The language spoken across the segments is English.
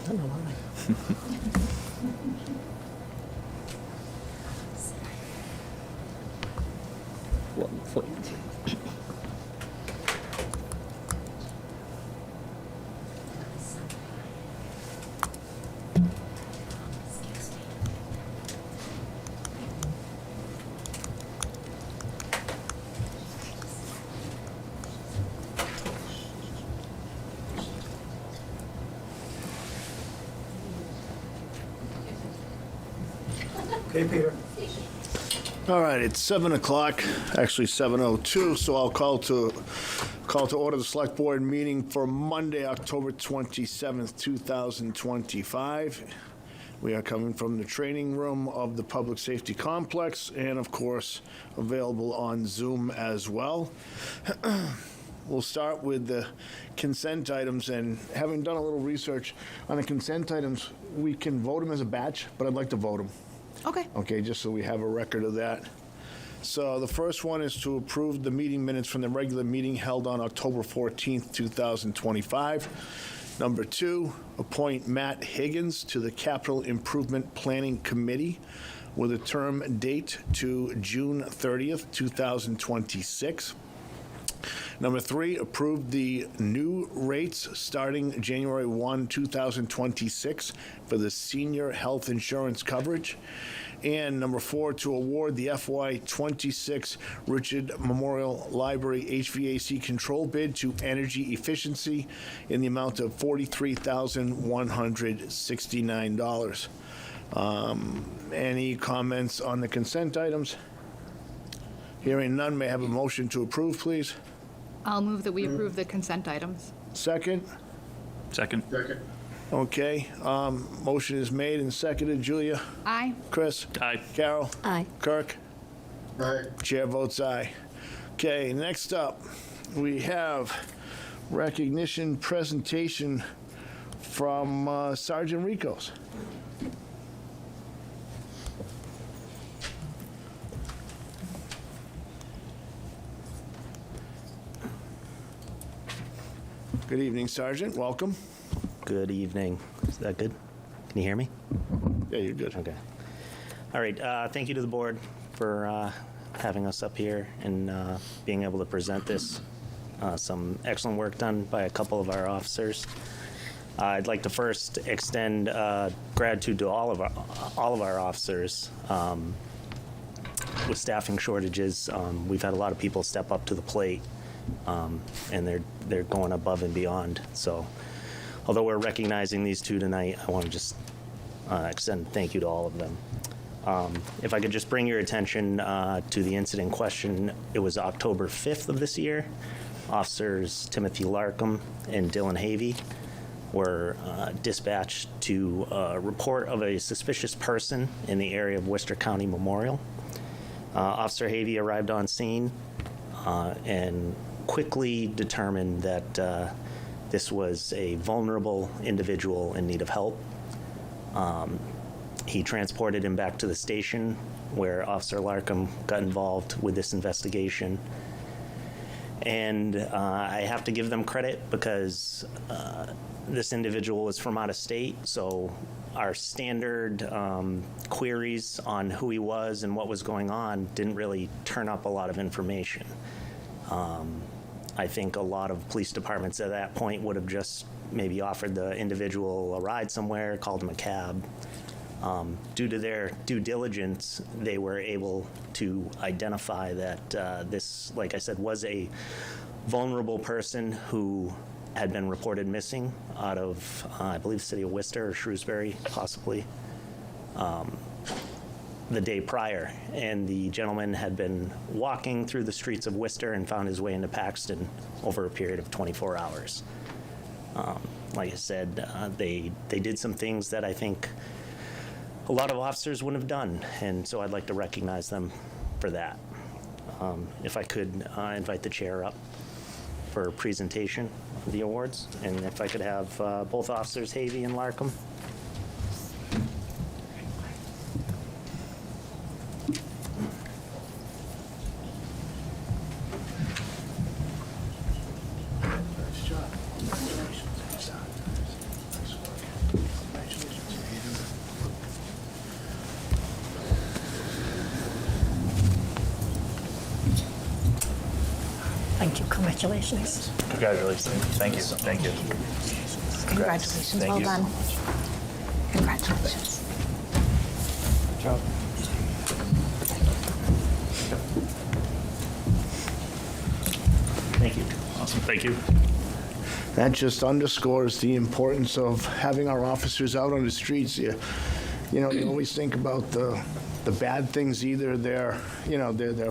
I don't know why. 1 foot. Okay, Peter. All right, it's 7 o'clock, actually 7:02, so I'll call to order the Select Board meeting for Monday, October 27th, 2025. We are coming from the training room of the Public Safety Complex and, of course, available on Zoom as well. We'll start with the consent items, and having done a little research on the consent items, we can vote them as a batch, but I'd like to vote them. Okay. Okay, just so we have a record of that. So the first one is to approve the meeting minutes from the regular meeting held on October 14th, 2025. Number 2, appoint Matt Higgins to the Capital Improvement Planning Committee with a term date to June 30th, 2026. Number 3, approve the new rates starting January 1, 2026 for the senior health insurance coverage. And number 4, to award the FY26 Richard Memorial Library HVAC control bid to Energy Efficiency in the amount of $43,169. Any comments on the consent items? Hearing none, may I have a motion to approve, please? I'll move that we approve the consent items. Second? Second. Okay, motion is made and seconded. Julia? Aye. Chris? Aye. Carol? Aye. Kirk? Aye. Chair votes aye. Okay, next up, we have recognition presentation from Sergeant Ricos. Good evening, Sergeant. Welcome. Good evening. Is that good? Can you hear me? Yeah, you're good. Okay. All right. Thank you to the board for having us up here and being able to present this. Some excellent work done by a couple of our officers. I'd like to first extend gratitude to all of our officers. With staffing shortages, we've had a lot of people step up to the plate, and they're going above and beyond. So, although we're recognizing these two tonight, I want to just extend thank you to all of them. If I could just bring your attention to the incident in question, it was October 5th of this year. Officers Timothy Larkham and Dylan Havey were dispatched to a report of a suspicious person in the area of Worcester County Memorial. Officer Havey arrived on scene and quickly determined that this was a vulnerable individual in need of help. He transported him back to the station where Officer Larkham got involved with this investigation. And I have to give them credit because this individual was from out of state, so our standard queries on who he was and what was going on didn't really turn up a lot of information. I think a lot of police departments at that point would have just maybe offered the individual a ride somewhere, called him a cab. Due to their due diligence, they were able to identify that this, like I said, was a vulnerable person who had been reported missing out of, I believe, the city of Worcester or Shrewsbury, possibly, the day prior. And the gentleman had been walking through the streets of Worcester and found his way into Paxton over a period of 24 hours. Like I said, they did some things that I think a lot of officers wouldn't have done, and so I'd like to recognize them for that. If I could invite the chair up for a presentation of the awards, and if I could have both officers, Havey and Larkham. Nice job. Congratulations. Nice work. Congratulations. Congratulations. Thank you. Thank you. Congratulations. Thank Well you so done. much. Congratulations. Good job. Thank you. Awesome. Thank you. That just underscores the importance of having our officers out on the streets. You know, you always think about the bad things, either they're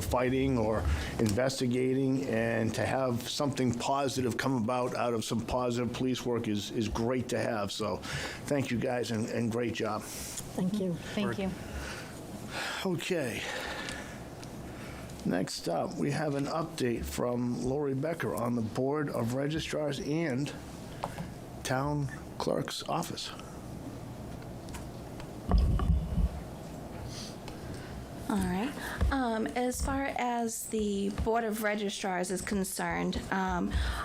fighting or investigating, and to have something positive come about out of some positive police work is great to have. So thank you guys, and great job. Thank you. Thank you. Okay. Next up, we have an update from Lori Becker on the Board of Registrars and Town Clerk's Office. All right. As far as the Board of Registrars is concerned,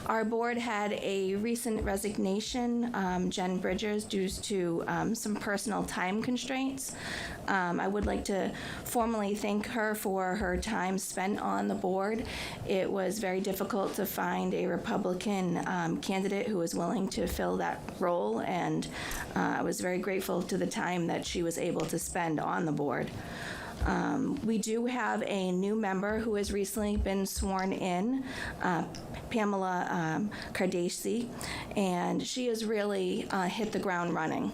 our board had a recent resignation, Jen Bridgers, due to some personal time constraints. I would like to formally thank her for her time spent on the board. It was very difficult to find a Republican candidate who was willing to fill that role, and I was very grateful to the time that she was able to spend on the board. We do have a new member who has recently been sworn in, Pamela Cardacci, and she has really hit the ground running.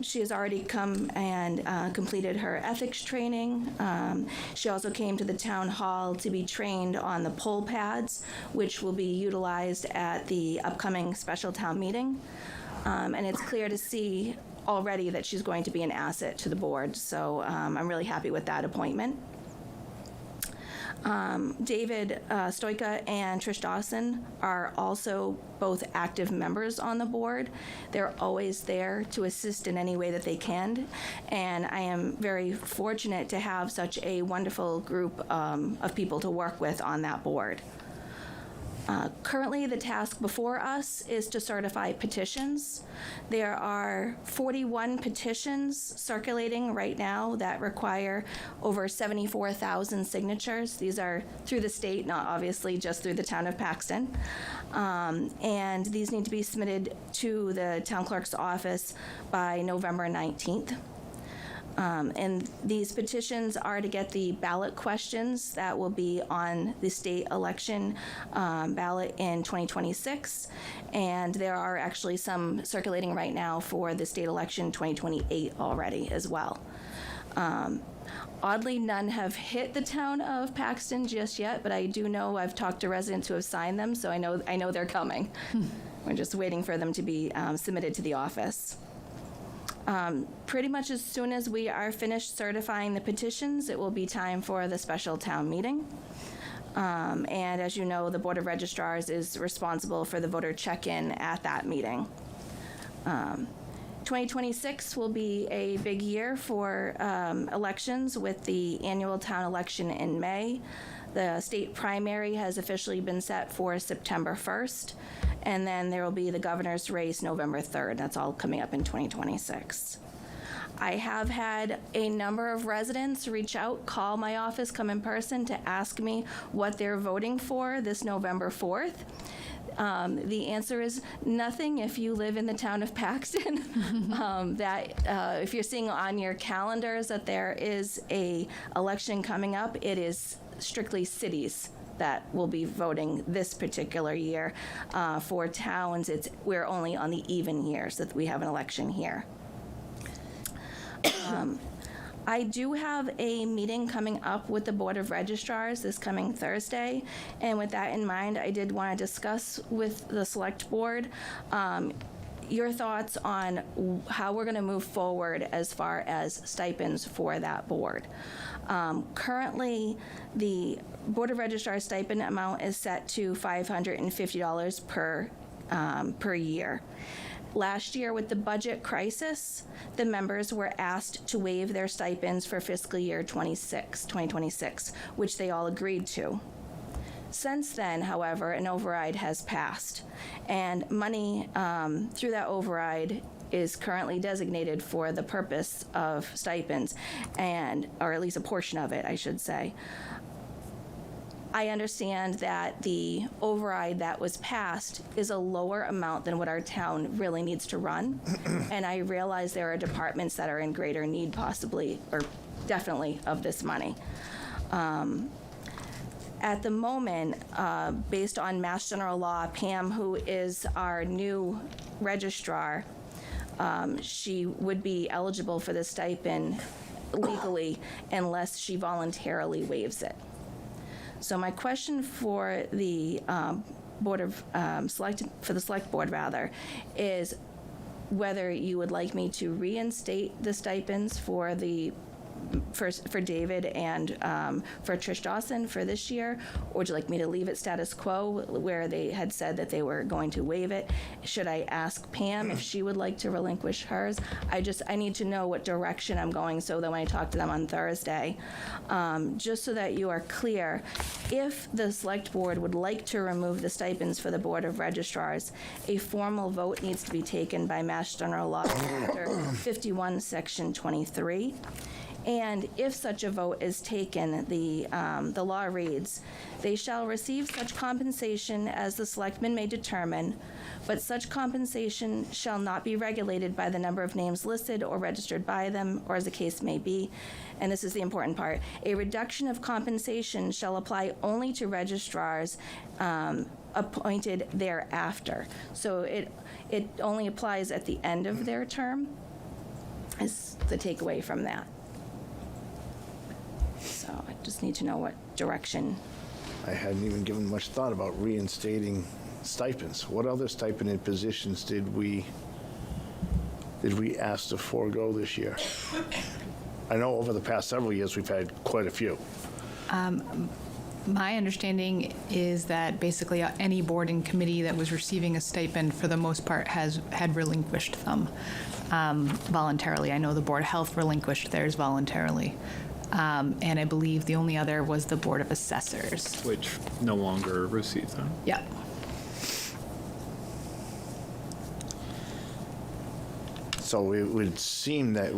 She has already come and completed her ethics training. She also came to the town hall to be trained on the poll pads, which will be utilized at the upcoming special town meeting. And it's clear to see already that she's going to be an asset to the board, so I'm really happy with that appointment. David Stoika and Trish Dawson are also both active members on the board. They're always there to assist in any way that they can, and I am very fortunate to have such a wonderful group of people to work with on that board. Currently, the task before us is to certify petitions. There are 41 petitions circulating right now that require over 74,000 signatures. These are through the state, not obviously just through the town of Paxton. And these need to be submitted to the town clerk's office by November 19th. And these petitions are to get the ballot questions that will be on the state election ballot in 2026. And there are actually some circulating right now for the state election 2028 already as well. Oddly, none have hit the town of Paxton just yet, but I do know I've talked to residents who have signed them, so I know they're coming. We're just waiting for them to be submitted to the office. Pretty much as soon as we are finished certifying the petitions, it will be time for the special town meeting. And as you know, the Board of Registrars is responsible for the voter check-in at that meeting. 2026 will be a big year for elections, with the annual town election in May. The state primary has officially been set for September 1st, and then there will be the governor's race November 3rd. That's all coming up in 2026. I have had a number of residents reach out, call my office, come in person to ask me what they're voting for this November 4th. The answer is nothing if you live in the town of Paxton. If you're seeing on your calendars that there is a election coming up, it is strictly cities that will be voting this particular year. For towns, we're only on the even years that we have an election here. I do have a meeting coming up with the Board of Registrars this coming Thursday, and with that in mind, I did want to discuss with the Select Board your thoughts on how we're going to move forward as far as stipends for that board. Currently, the Board of Registrars stipend amount is set to $550 per year. Last year, with the budget crisis, the members were asked to waive their stipends for fiscal year 2026, which they all agreed to. Since then, however, an override has passed, and money through that override is currently designated for the purpose of stipends, or at least a portion of it, I should say. I understand that the override that was passed is a lower amount than what our town really needs to run. And I realize there are departments that are in greater need possibly, or definitely, of this money. At the moment, based on Mass General Law, Pam, who is our new registrar, she would be eligible for the stipend legally unless she voluntarily waives it. So my question for the select board rather, is whether you would like me to reinstate the stipends for David and for Trish Dawson for this year, or would you like me to leave it status quo where they had said that they were going to waive it? Should I ask Pam if she would like to relinquish hers? I need to know what direction I'm going so that when I talk to them on Thursday, just so that you are clear, if the select board would like to remove the stipends for the Board of Registrars, a formal vote needs to be taken by Mass General Law, Chapter 51, Section 23. And if such a vote is taken, the law reads, "They shall receive such compensation as the selectmen may determine, but such compensation shall not be regulated by the number of names listed or registered by them, or as the case may be." And this is the important part. "A reduction of compensation shall apply only to registrars appointed thereafter." So it only applies at the end of their term, is the takeaway from that. So I just need to know what direction. I hadn't even given much thought about reinstating stipends. What other stipended positions did we ask to forego this year? I know over the past several years, we've had quite a few. My understanding is that basically any board and committee that was receiving a stipend, for the most part, had relinquished them voluntarily. I know the Board of Health relinquished theirs voluntarily. And I believe the only other was the Board of Assessors. Which no longer receives them. Yeah. So it would seem that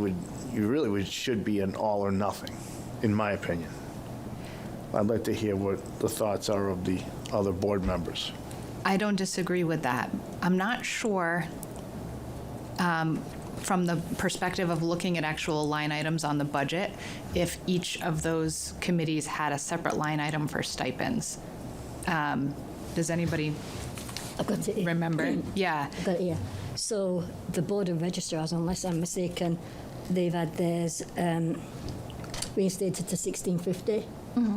should be an all or nothing, in my opinion. I'd like to hear what the thoughts are of the other board members. I don't disagree with that. I'm not sure, from the perspective of looking at actual line items on the budget, if each of those committees had a separate line item for stipends. Does anybody I've got it here. remember? Yeah. I've got it here. So the Board of Registrars, unless I'm mistaken, they've had theirs reinstated to 1650,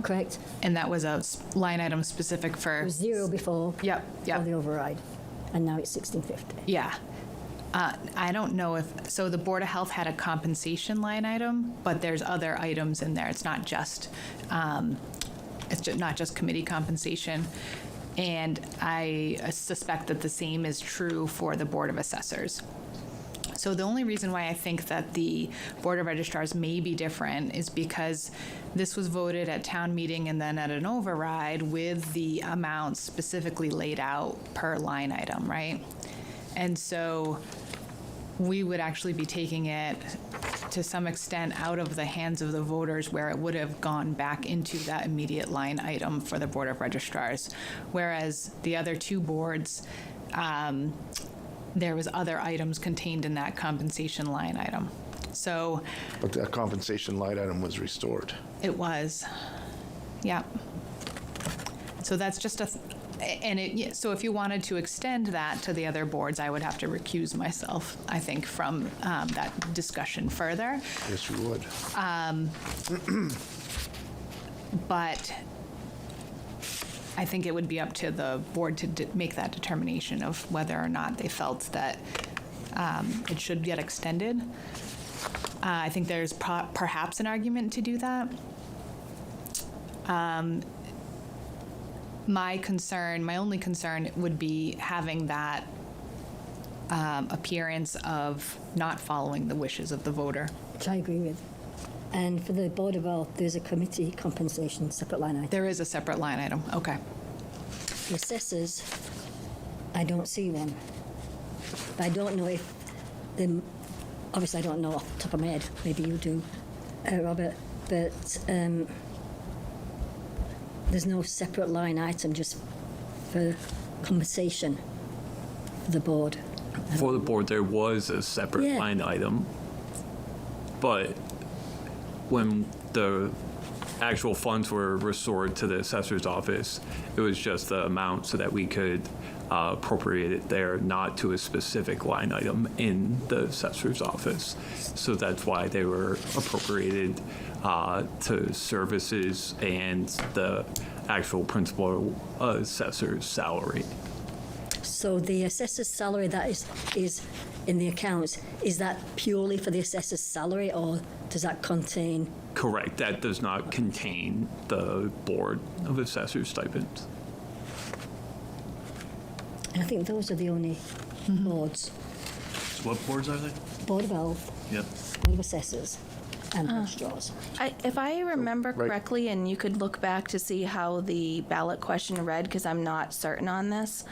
correct? And that was a line item specific It for, was zero before Yep, yep. for the override, and now it's 1650. yeah. I don't know so the Board of Health had a compensation line item, but there's other items in there. It's not just committee compensation. And I suspect that the same is true for the Board of Assessors. So the only reason why I think that the Board of Registrars may be different is because this was voted at town meeting and then at an override with the amounts specifically laid out per line item, right? And so we would actually be taking it to some extent out of the hands of the voters, where it would have gone back into that immediate line item for the Board of Registrars. Whereas the other two boards, there was other items contained in that compensation line item. So But that compensation line item was restored. it was, yeah. So that's just so if you wanted to extend that to the other boards, I would have to recuse myself, I think, from that discussion further. Yes, you would. But I think it would be up to the board to make that determination of whether or not they felt that it should get extended. I think there's perhaps an argument to do that. My only concern would be having that appearance of not following the wishes of the voter. Which I agree with. And for the Board of Health, there's a committee compensation separate line item. There is a separate line item, okay. The assessors, I don't see one. But I don't know if obviously I don't know off the top of my head, maybe you do, Robert, but the there's no separate line item just for compensation for the board. For the board, there was a separate Yeah. line item, but when the actual funds were restored to the assessor's office, it was just the amount so that we could appropriate it there, not to a specific line item in the assessor's office. So that's why they were appropriated to services and the actual principal assessor's salary. So the assessor's salary that is in the accounts, is that purely for the assessor's salary, or does that contain? Correct. That does not contain the Board of Assessors stipends. And I think those are the only boards. So what boards are they? Board of Health, Yep. Board of Assessors, and registrars. If I remember right. correctly, and you could look back to see how the ballot question read, because I'm not certain on this,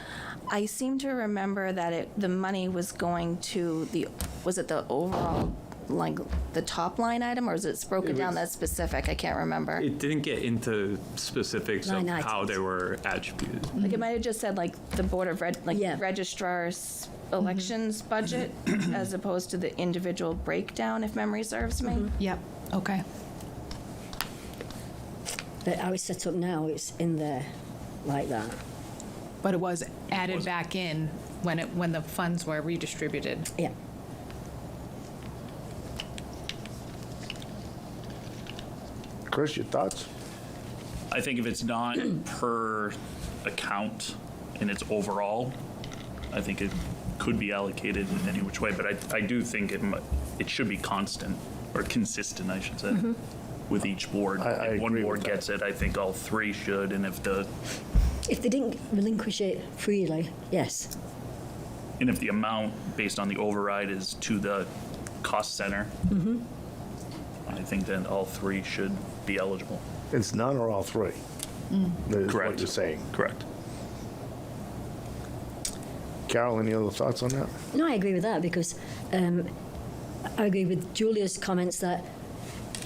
I seem to remember that the money was going to was it the overall, like, the top line item, or is it broken down that specific? I can't remember. It didn't get into specifics of Line how items. they were attributed. Like, it might have just said, like, the Board of Yeah. Registrar's elections budget, as opposed to the individual breakdown, if memory serves me. Yep, okay. But how it's set up now, it's in there like that. But it was added back in when the funds were redistributed. Yeah. Chris, your thoughts? I think if it's not per account and it's overall, I think it could be allocated in any which way, but I do think it should be constant, or consistent, I should say, with each board. I If one agree board with that. gets it, I think all three should, and if the didn't relinquish it freely, yes. the amount based on the override is to the cost center, I think then all three should be eligible. It's none or all three? That is what Correct. you're saying. Correct. Carol, any other thoughts on that? No, I agree with that because I agree with Julia's comments that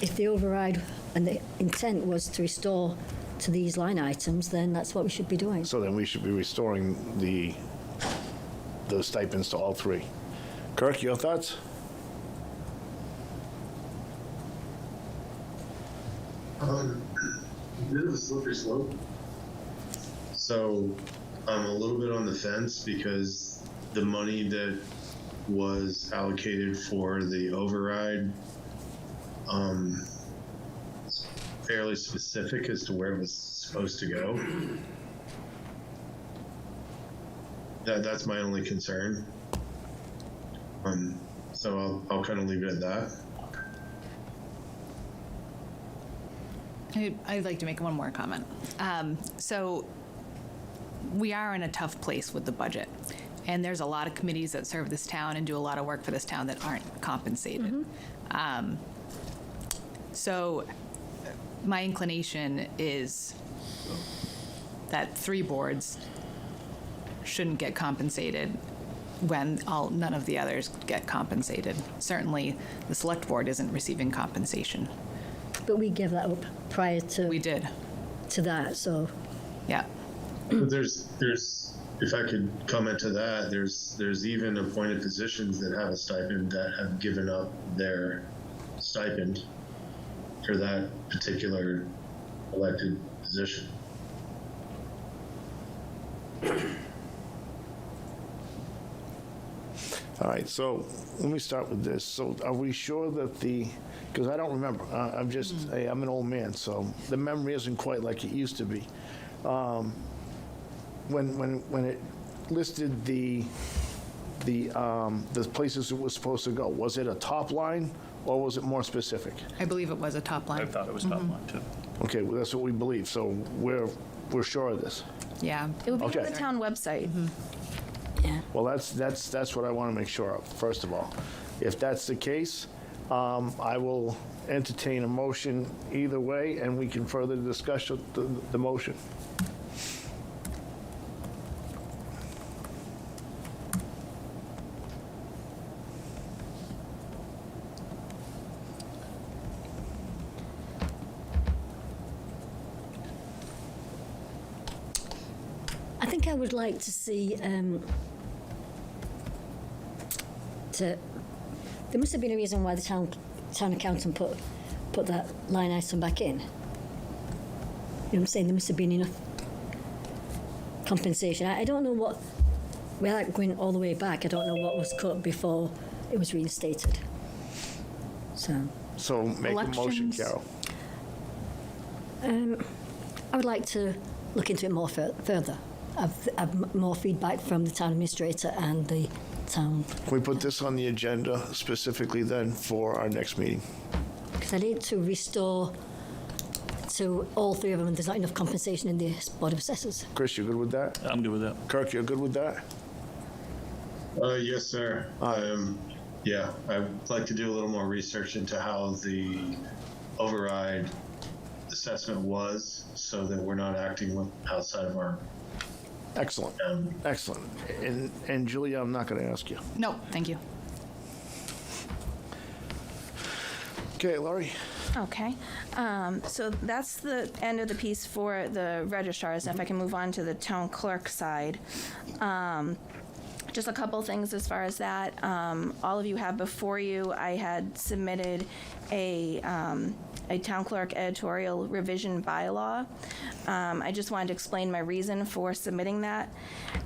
if the override and the intent was to restore to these line items, then that's what we should be doing. So then we should be restoring the stipends to all three. Kirk, your thoughts? A bit of a slippery slope. So I'm a little bit on the fence because the money that was allocated for the override, fairly specific as to where it was supposed to go. That's my only concern. So I'll kind of leave it at that. I'd like to make one more comment. So we are in a tough place with the budget, and there's a lot of committees that serve this town and do a lot of work for this town that aren't compensated. So my inclination is that three boards shouldn't get compensated when none of the others get compensated. Certainly, the select board isn't receiving compensation. But we gave that up prior We did, to that, so yeah. But there's, if I could comment to that, there's even appointed positions that have a stipend that have given up their stipend for that particular elected position. All right, so let me start with this. So are we sure that because I don't remember, hey, I'm an old man, so the memory isn't quite like it used to be. When it listed the places it was supposed to go, was it a top line or was it more specific? I believe it was a top I line. thought it was top line too. Okay, well, that's what we believe, so we're sure of this. Yeah. It would be Okay. on the town website. yeah. Well, that's what I want to make sure of, first of all. If that's the case, I will entertain a motion either way, and we can further discuss the motion. think I would like to see, there must have been a reason why the town accountant put that line item back in. You know what I'm saying? There must have been enough compensation. I don't know what, without going all the way back, I don't know what was cut before it was reinstated. So make a motion, Elections. Carol. I would like to look into it more further. I've more feedback from the town administrator and the town, Can we put this on the agenda specifically then for our next meeting? because I need to restore to all three of them, and there's not enough compensation in the Board of Assessors. Chris, you good with that? I'm good with that. Kirk, you're good with that? Yes, sir. Yeah, I'd like to do a little more research into how the override assessment was, so that we're not acting outside of our. Excellent, excellent. And Julia, I'm not going to ask you. No, thank you. Okay, Laurie? Okay, so that's the end of the piece for the registrars. If I can move on to the town clerk side. Just a couple things as far as that. All of you have before you, I had submitted a town clerk editorial revision bylaw. I just wanted to explain my reason for submitting that.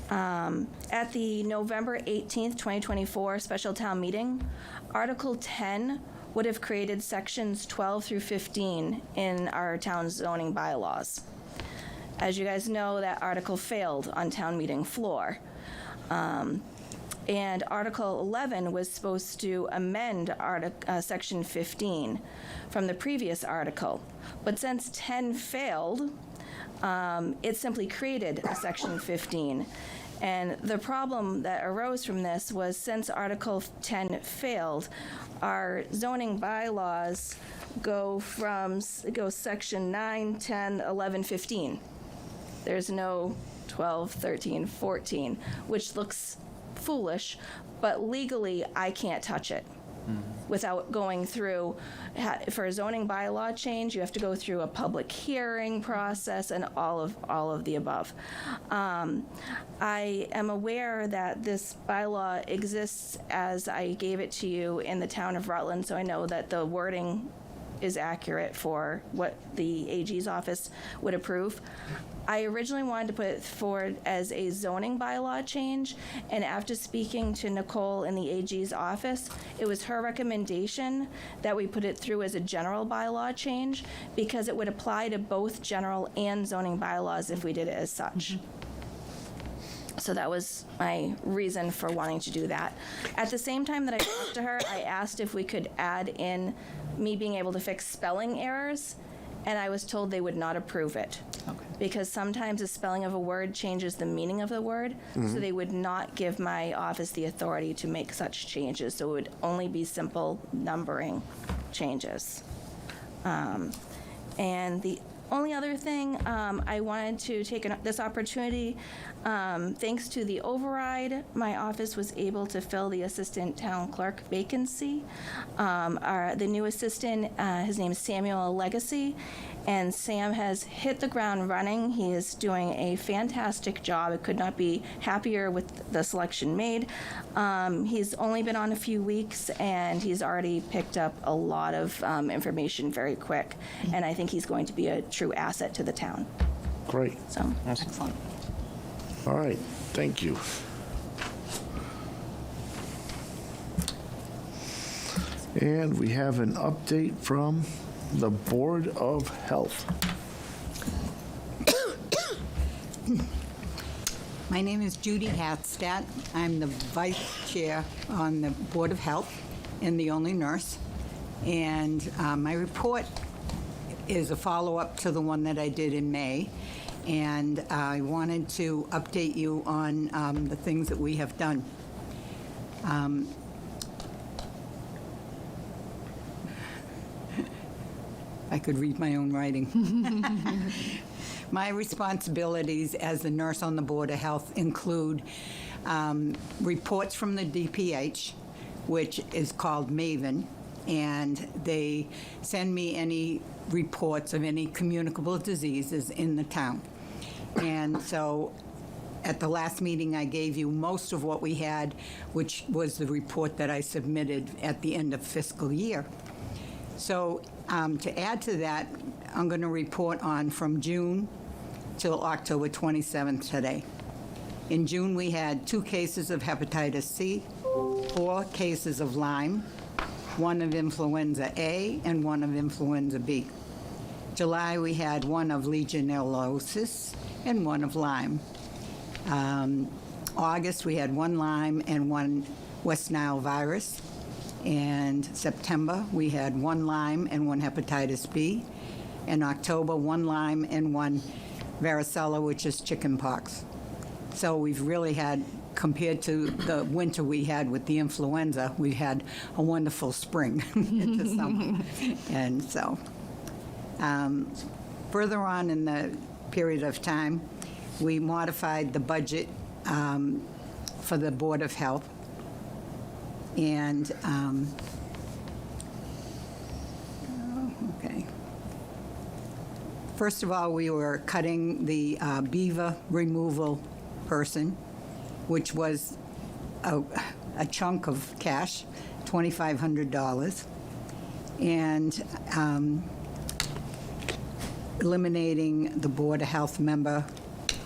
At the November 18th, 2024 special town meeting, Article 10 would have created sections 12 through 15 in our town zoning bylaws. As you guys know, that article failed on town meeting floor. And Article 11 was supposed to amend Section 15 from the previous article. But since 10 failed, it simply created a Section 15. And the problem that arose from this was, since Article 10 failed, our zoning bylaws go Section 9, 10, 11, 15. There's no 12, 13, 14, which looks foolish, but legally I can't touch it without going through, for a zoning bylaw change, you have to go through a public hearing process and all of the above. I am aware that this bylaw exists as I gave it to you in the town of Rutland, so I know that the wording is accurate for what the AG's office would approve. I originally wanted to put it forward as a zoning bylaw change, and after speaking to Nicole in the AG's office, it was her recommendation that we put it through as a general bylaw change, because it would apply to both general and zoning bylaws if we did it as such. So that was my reason for wanting to do that. At the same time that I talked to her, I asked if we could add in me being able to fix spelling errors, and I was told they would not approve it. Okay. Because sometimes the spelling of a word changes the meaning of the word, so they would not give my office the authority to make such changes. So it would only be simple numbering changes. And the only other thing, I wanted to take this opportunity, thanks to the override, my office was able to fill the assistant town clerk vacancy. The new assistant, his name is Samuel Legacy, and Sam has hit the ground running. He is doing a fantastic job. I could not be happier with the selection made. He's only been on a few weeks, and he's already picked up a lot of information very quick, and I think he's going to be a true asset to the town. Great. So, Excellent. All right, thank you. And we have an update from the Board of Health. My name is Judy Hatstat. I'm the vice chair on the Board of Health and the only nurse. And my report is a follow-up to the one that I did in May. And I wanted to update you on the things that we have done. I could read my own writing. My responsibilities as the nurse on the Board of Health include reports from the DPH, which is called MAVEN, and they send me any reports of any communicable diseases in the town. And so at the last meeting, I gave you most of what we had, which was the report that I submitted at the end of fiscal year. So to add to that, I'm going to report on from June till October 27th today. In June, we had 2 cases of hepatitis C, 4 cases of Lyme, 1 of influenza A, and 1 of influenza B. July, we had 1 of legionellosis and 1 of Lyme. August, we had 1 Lyme and 1 West Nile virus. And September, we had 1 Lyme and 1 hepatitis B. In October, 1 Lyme and 1 varicella, which is chickenpox. So we've really had, compared to the winter we had with the influenza, we had a wonderful spring into summer. And so, further on in the period of time, we modified the budget for the Board of Health. And, okay. First of all, we were cutting the beaver removal person, which was a chunk of cash, $2,500, and eliminating the Board of Health member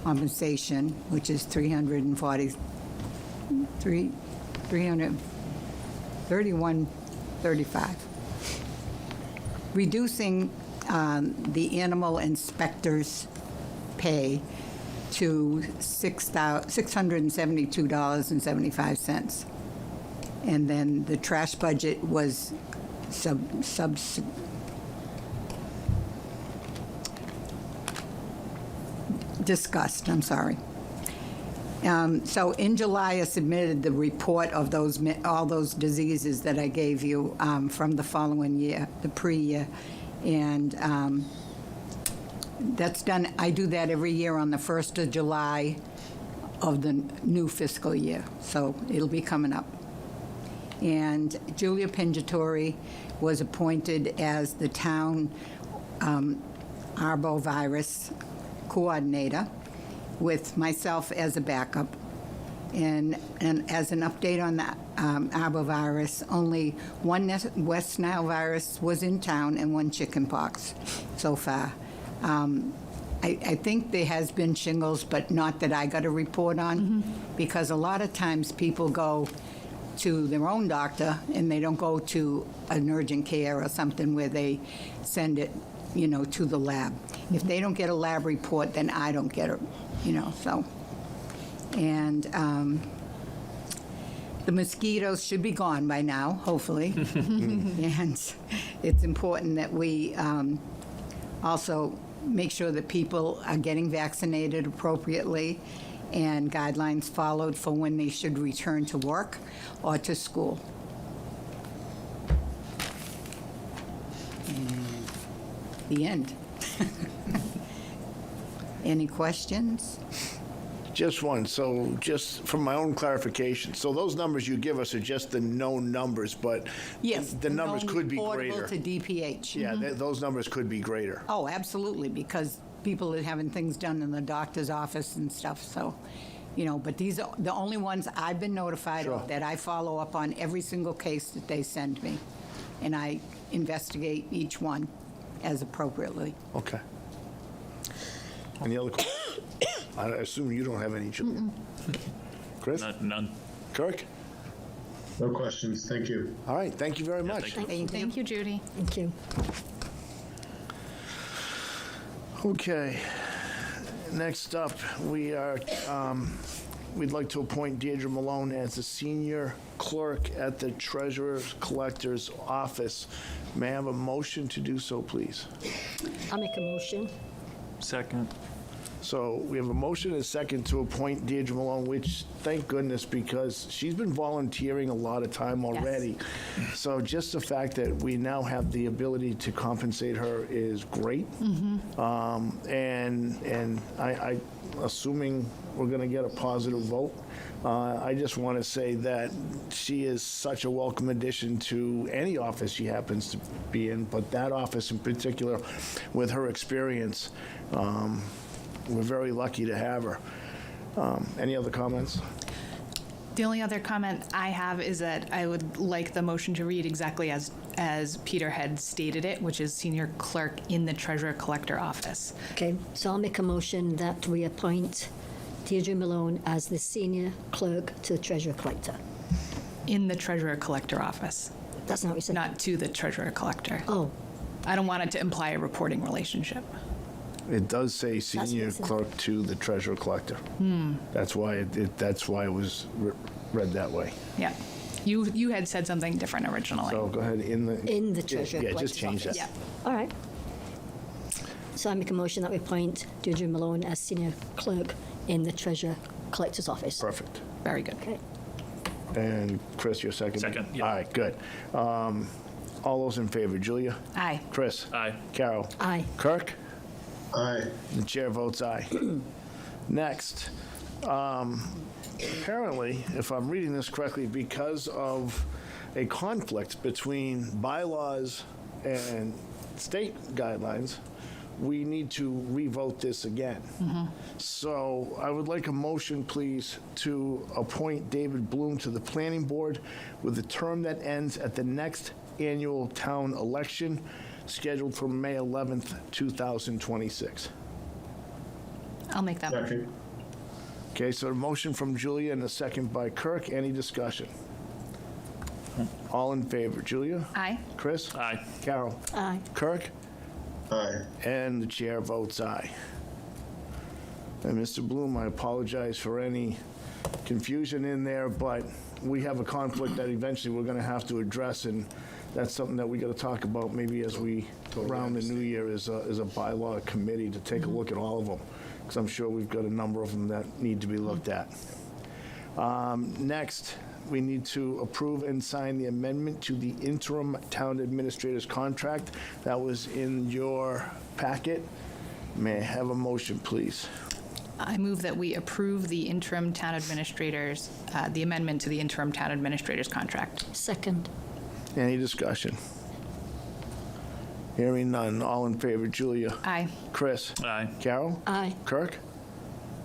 compensation, which is $331.35. Reducing the animal inspector's pay to $672.75. And then the trash budget was discussed, I'm sorry. So in July, I submitted the report of all those diseases that I gave you from the following year, the pre-year. And that's done, I do that every year on the 1st of July of the new fiscal year. So it'll be coming up. And Julia Pingatori was appointed as the town arbovirus coordinator, with myself as a backup. And as an update on the arbovirus, only 1 West Nile virus was in town and 1 chickenpox so far. I think there has been shingles, but not that I got a report on, because a lot of times people go to their own doctor and they don't go to an urgent care or something where they send it, to the lab. If they don't get a lab report, then I don't get it, so. And the mosquitoes should be gone by now, hopefully. And it's important that we also make sure that people are getting vaccinated appropriately and guidelines followed for when they should return to work or to school. And the end. Any questions? Just one. So just from my own clarification, so those numbers you give us are just the known numbers, but Yes. the numbers could be Portable greater. to DPH. Yeah, those numbers could be greater. Oh, absolutely, because people are having things done in the doctor's office and stuff, so, but these are the only ones I've been notified Sure. of that I follow up on every single case that they send me, and I investigate each one as appropriately. Okay. Any other questions? I assume you don't have any, Julia. Chris? None. Kirk? No questions. Thank you. All right, thank you very much. thank Thank you. Thank you, Judy. Thank you. Okay. Next up, we'd like to appoint Deirdre Malone as the senior clerk at the Treasurer Collector's Office. May I have a motion to do so, please? I'll make a motion. Second. So we have a motion and a second to appoint Deirdre Malone, which, thank goodness, because she's been volunteering a lot of time already. So just the fact that we now have the ability to compensate her is great. And I assuming we're going to get a positive vote, I just want to say that she is such a welcome addition to any office she happens to be in, but that office in particular, with her experience, we're very lucky to have her. Any other comments? The only other comment I have is that I would like the motion to read exactly as Peter had stated it, which is senior clerk in the treasurer collector office. Okay, so I'll make a motion that we appoint Deirdre Malone as the senior clerk to the treasurer collector. In the treasurer collector office, That's not what you said? not to the treasurer collector. Oh, I don't want it to imply a reporting relationship. It does say what senior it said. clerk to the treasurer collector. That's why it was read that way. Yeah. You had said something different originally. So go ahead, in the treasurer Yeah, just collector's change that. office. Yeah. all right. So I make a motion that we appoint Deirdre Malone as senior clerk in the treasurer collector's office. Perfect. Very good. Okay. And Chris, your second? Second, yeah. All right, good. All those in favor, Julia? Aye. Chris? Aye. Carol? Aye. Kirk? Aye. The chair votes aye. Next, apparently, if I'm reading this correctly, because of a conflict between bylaws and state guidelines, we need to revote this again. So I would like a motion, please, to appoint David Bloom to the planning board with a term that ends at the next annual town election, scheduled for May 11th, 2026. I'll make that motion. Second. Okay, so a motion from Julia and a second by Kirk. Any discussion? All in favor? Julia? Aye. Chris? Aye. Carol? Aye. Kirk? Aye. And the chair votes aye. And Mr. Bloom, I apologize for any confusion in there, but we have a conflict that eventually we're going to have to address, and that's something that we got to talk about maybe as we round the new year as a bylaw committee to take a look at all of them, because I'm sure we've got a number of them that need to be looked at. Next, we need to approve and sign the amendment to the interim town administrator's contract. That was in your packet. May I have a motion, please? I move that we approve the interim town administrators, the amendment to the interim town administrator's contract. Second. Any discussion? Hearing none. All in favor, Julia? Aye. Chris? Aye. Carol? Aye. Kirk?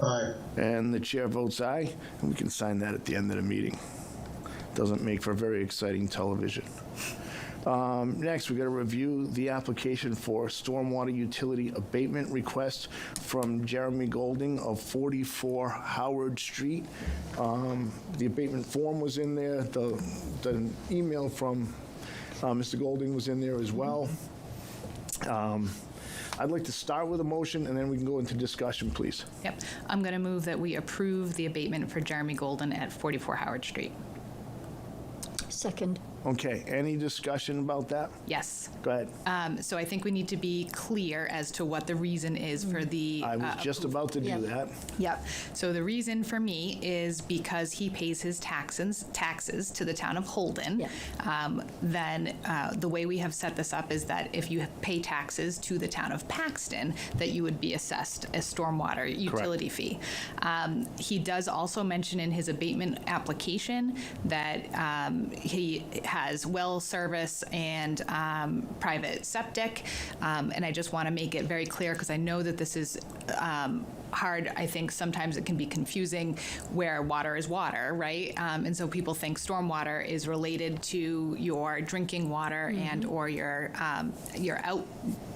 Aye. And the chair votes aye, and we can sign that at the end of the meeting. Doesn't make for very exciting television. Next, we got to review the application for stormwater utility abatement request from Jeremy Golding of 44 Howard Street. The abatement form was in there. The email from Mr. Golding was in there as well. I'd like to start with a motion, and then we can go into discussion, please. Yep. I'm going to move that we approve the abatement for Jeremy Golden at 44 Howard Street. Second. Okay, any discussion about that? Yes. Go ahead. So I think we need to be clear as to what the reason is for the. I was just about to do Yeah. that. Yep. So the reason for me is because he pays his taxes to the town of Holden. Yeah. Then the way we have set this up is that if you pay taxes to the town of Paxton, that you would be assessed a stormwater utility fee. He does also mention in his abatement application that he has well service and private septic. And I just want to make it very clear, because I know that this is hard. I think sometimes it can be confusing where water is water, right? And so people think stormwater is related to your drinking water and or your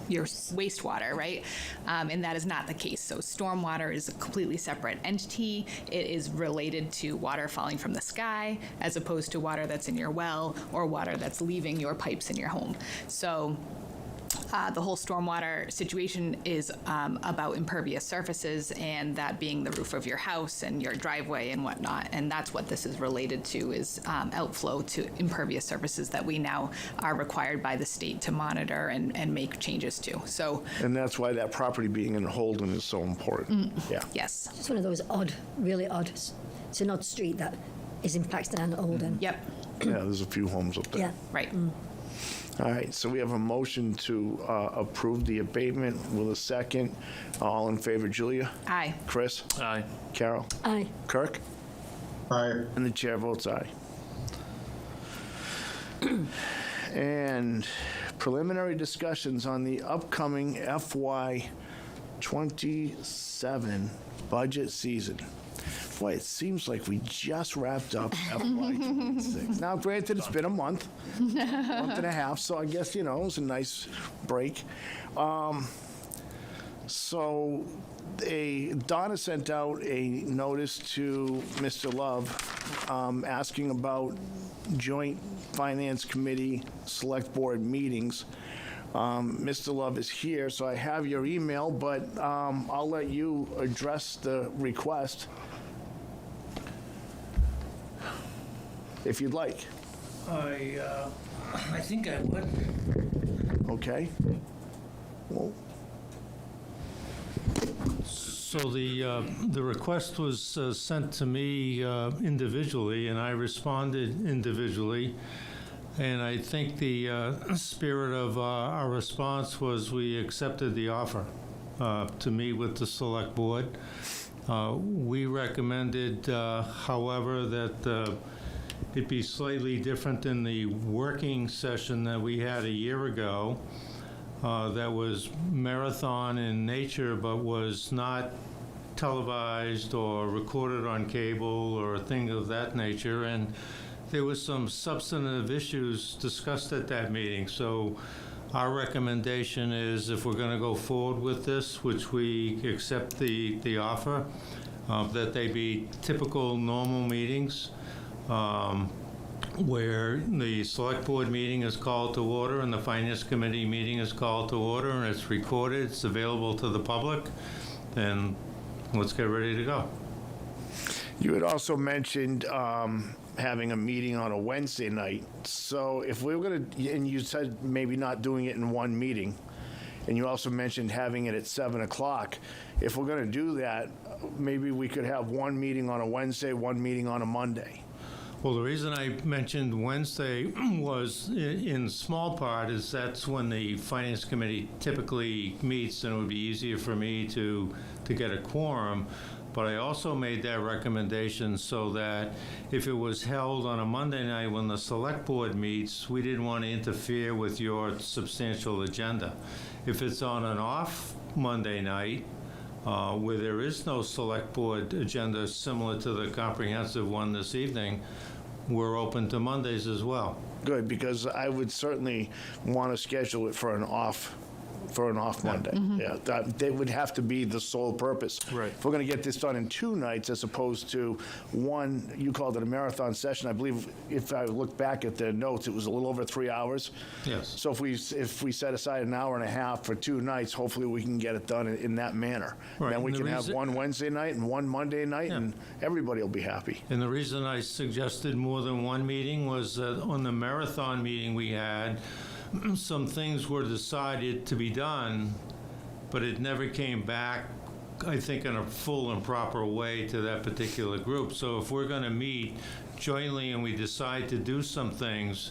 wastewater, right? And that is not the case. So stormwater is a completely separate entity. It is related to water falling from the sky as opposed to water that's in your well or water that's leaving your pipes in your home. So the whole stormwater situation is about impervious surfaces, and that being the roof of your house and your driveway and whatnot. And that's what this is related to, is outflow to impervious surfaces that we now are required by the state to monitor and make changes to. So, And that's why that property being in Holden is so important. Yeah. yes. It's one of those odd, really odd. It's an odd street that is in Paxton and Holden. Yep. Yeah, there's a few homes up there. Yeah. Right. All right, so we have a motion to approve the abatement with a second. All in favor, Julia? Aye. Chris? Aye. Carol? Aye. Kirk? Aye. And the chair votes aye. And preliminary discussions on the upcoming FY '27 budget season. Boy, it seems like we just wrapped up FY26. Now, granted, it's been a month and a half, so I guess, it was a nice break. So Donna sent out a notice to Mr. Love asking about joint finance committee select board meetings. Mr. Love is here, so I have your email, but I'll let you address the request if you'd like. I think I would. Okay. Well, So the request was sent to me individually, and I responded individually. And I think the spirit of our response was we accepted the offer to meet with the select board. We recommended, however, that it be slightly different than the working session that we had a year ago. That was marathon in nature, but was not televised or recorded on cable or a thing of that nature. And there was some substantive issues discussed at that meeting. So our recommendation is, if we're going to go forward with this, which we accept the offer, that they be typical normal meetings, where the select board meeting is called to order and the finance committee meeting is called to order, and it's recorded, it's available to the public, and let's get ready to go. you had also mentioned having a meeting on a Wednesday night. So if we were going to, and you said maybe not doing it in one meeting, and you also mentioned having it at 7 o'clock. If we're going to do that, maybe we could have one meeting on a Wednesday, one meeting on a Monday. Well, the reason I mentioned Wednesday was, in small part, is that's when the Finance Committee typically meets, and it would be easier for me to get a quorum. But I also made that recommendation so that if it was held on a Monday night when the Select Board meets, we didn't want to interfere with your substantial agenda. If it's on an off Monday night, where there is no Select Board agenda similar to the comprehensive one this evening, we're open to Mondays as well. Good, because I would certainly want to schedule it for an off Monday. Mm-hmm. Yeah, that would have to be the sole purpose. Right. If we're going to get this done in 2 nights as opposed to one, you called it a marathon session. I believe if I look back at the notes, it was a little over 3 hours. Yes. So if we set aside an hour and a half for 2 nights, hopefully we can get it done in that manner. Right, Then we and the can have reason- one Wednesday night and one Monday night, Yeah. and everybody will be happy. And the reason I suggested more than one meeting was that on the marathon meeting we had, some things were decided to be done, but it never came back, I think, in a full and proper way to that particular group. So if we're going to meet jointly and we decide to do some things,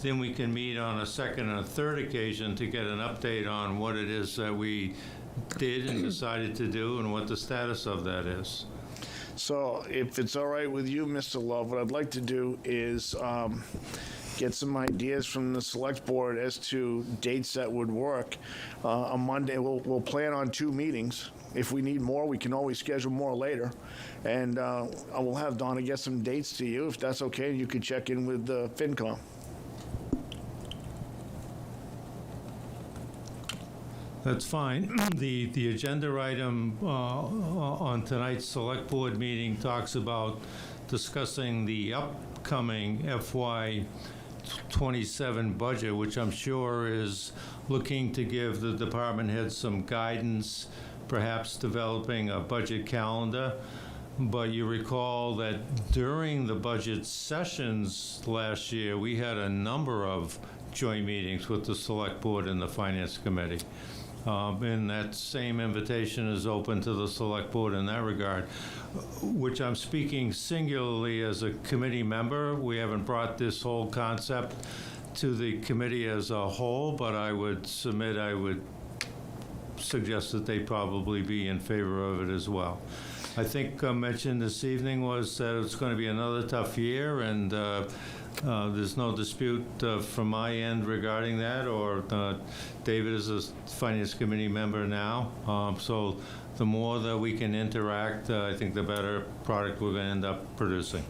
then we can meet on a second and a third occasion to get an update on what it is that we did and decided to do and what the status of that is. So if it's all right with you, Mr. Love, what I'd like to do is get some ideas from the select board as to dates that would work. On Monday, we'll plan on 2 meetings. If we need more, we can always schedule more later. And I will have Donna get some dates to you, if that's okay, and you could check in with FinCom. That's fine. The agenda item on tonight's select board meeting talks about discussing the upcoming FY 27 budget, which I'm sure is looking to give the department heads some guidance, perhaps developing a budget calendar. But you recall that during the budget sessions last year, we had a number of joint meetings with the select board and the finance committee. And that same invitation is open to the select board in that regard, which I'm speaking singularly as a committee member. We haven't brought this whole concept to the committee as a whole, but I would suggest that they probably be in favor of it as well. I think mentioned this evening was that it's going to be another tough year, and There's no dispute from my end regarding that, or David is a Finance Committee member now. So the more that we can interact, I think the better product we're going to end up producing.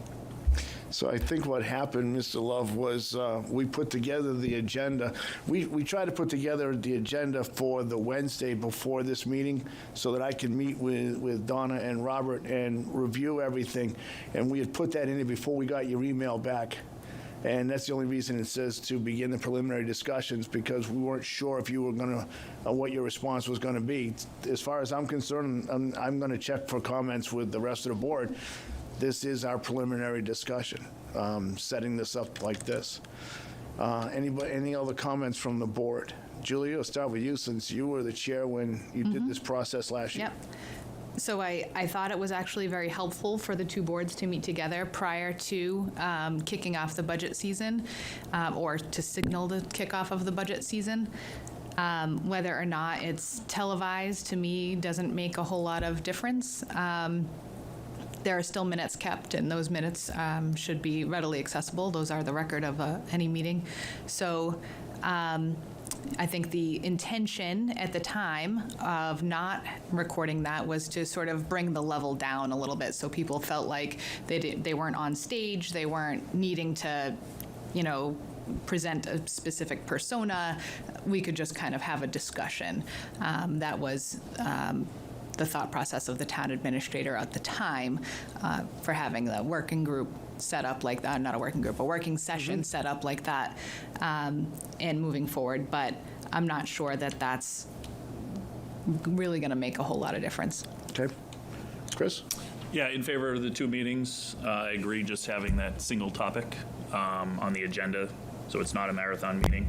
So I think what happened, Mr. Love, was we put together the agenda. We tried to put together the agenda for the Wednesday before this meeting so that I could meet with Donna and Robert and review everything. And we had put that in there before we got your email back. And that's the only reason it says to begin the preliminary discussions, because we weren't sure if you were going to, what your response was going to be. As far as I'm concerned, I'm going to check for comments with the rest of the board. This is our preliminary discussion, setting this up like this. Any other comments from the board? Julia, I'll start with you, since you were the chair when you did this process last year. Yep. So I thought it was actually very helpful for the two boards to meet together prior to kicking off the budget season, or to signal the kickoff of the budget season. Whether or not it's televised, to me, doesn't make a whole lot of difference. There are still minutes kept, and those minutes should be readily accessible. Those are the record of any meeting. So I think the intention at the time of not recording that was to sort of bring the level down a little bit, so people felt like they weren't on stage, they weren't needing to, present a specific persona. We could just kind of have a discussion. That was the thought process of the town administrator at the time for having the working group set up like that, not a working group, a working session set up like that, and moving forward. But I'm not sure that that's really going to make a whole lot of difference. Okay. Chris? Yeah, in favor of the two meetings. I agree just having that single topic on the agenda, so it's not a marathon meeting.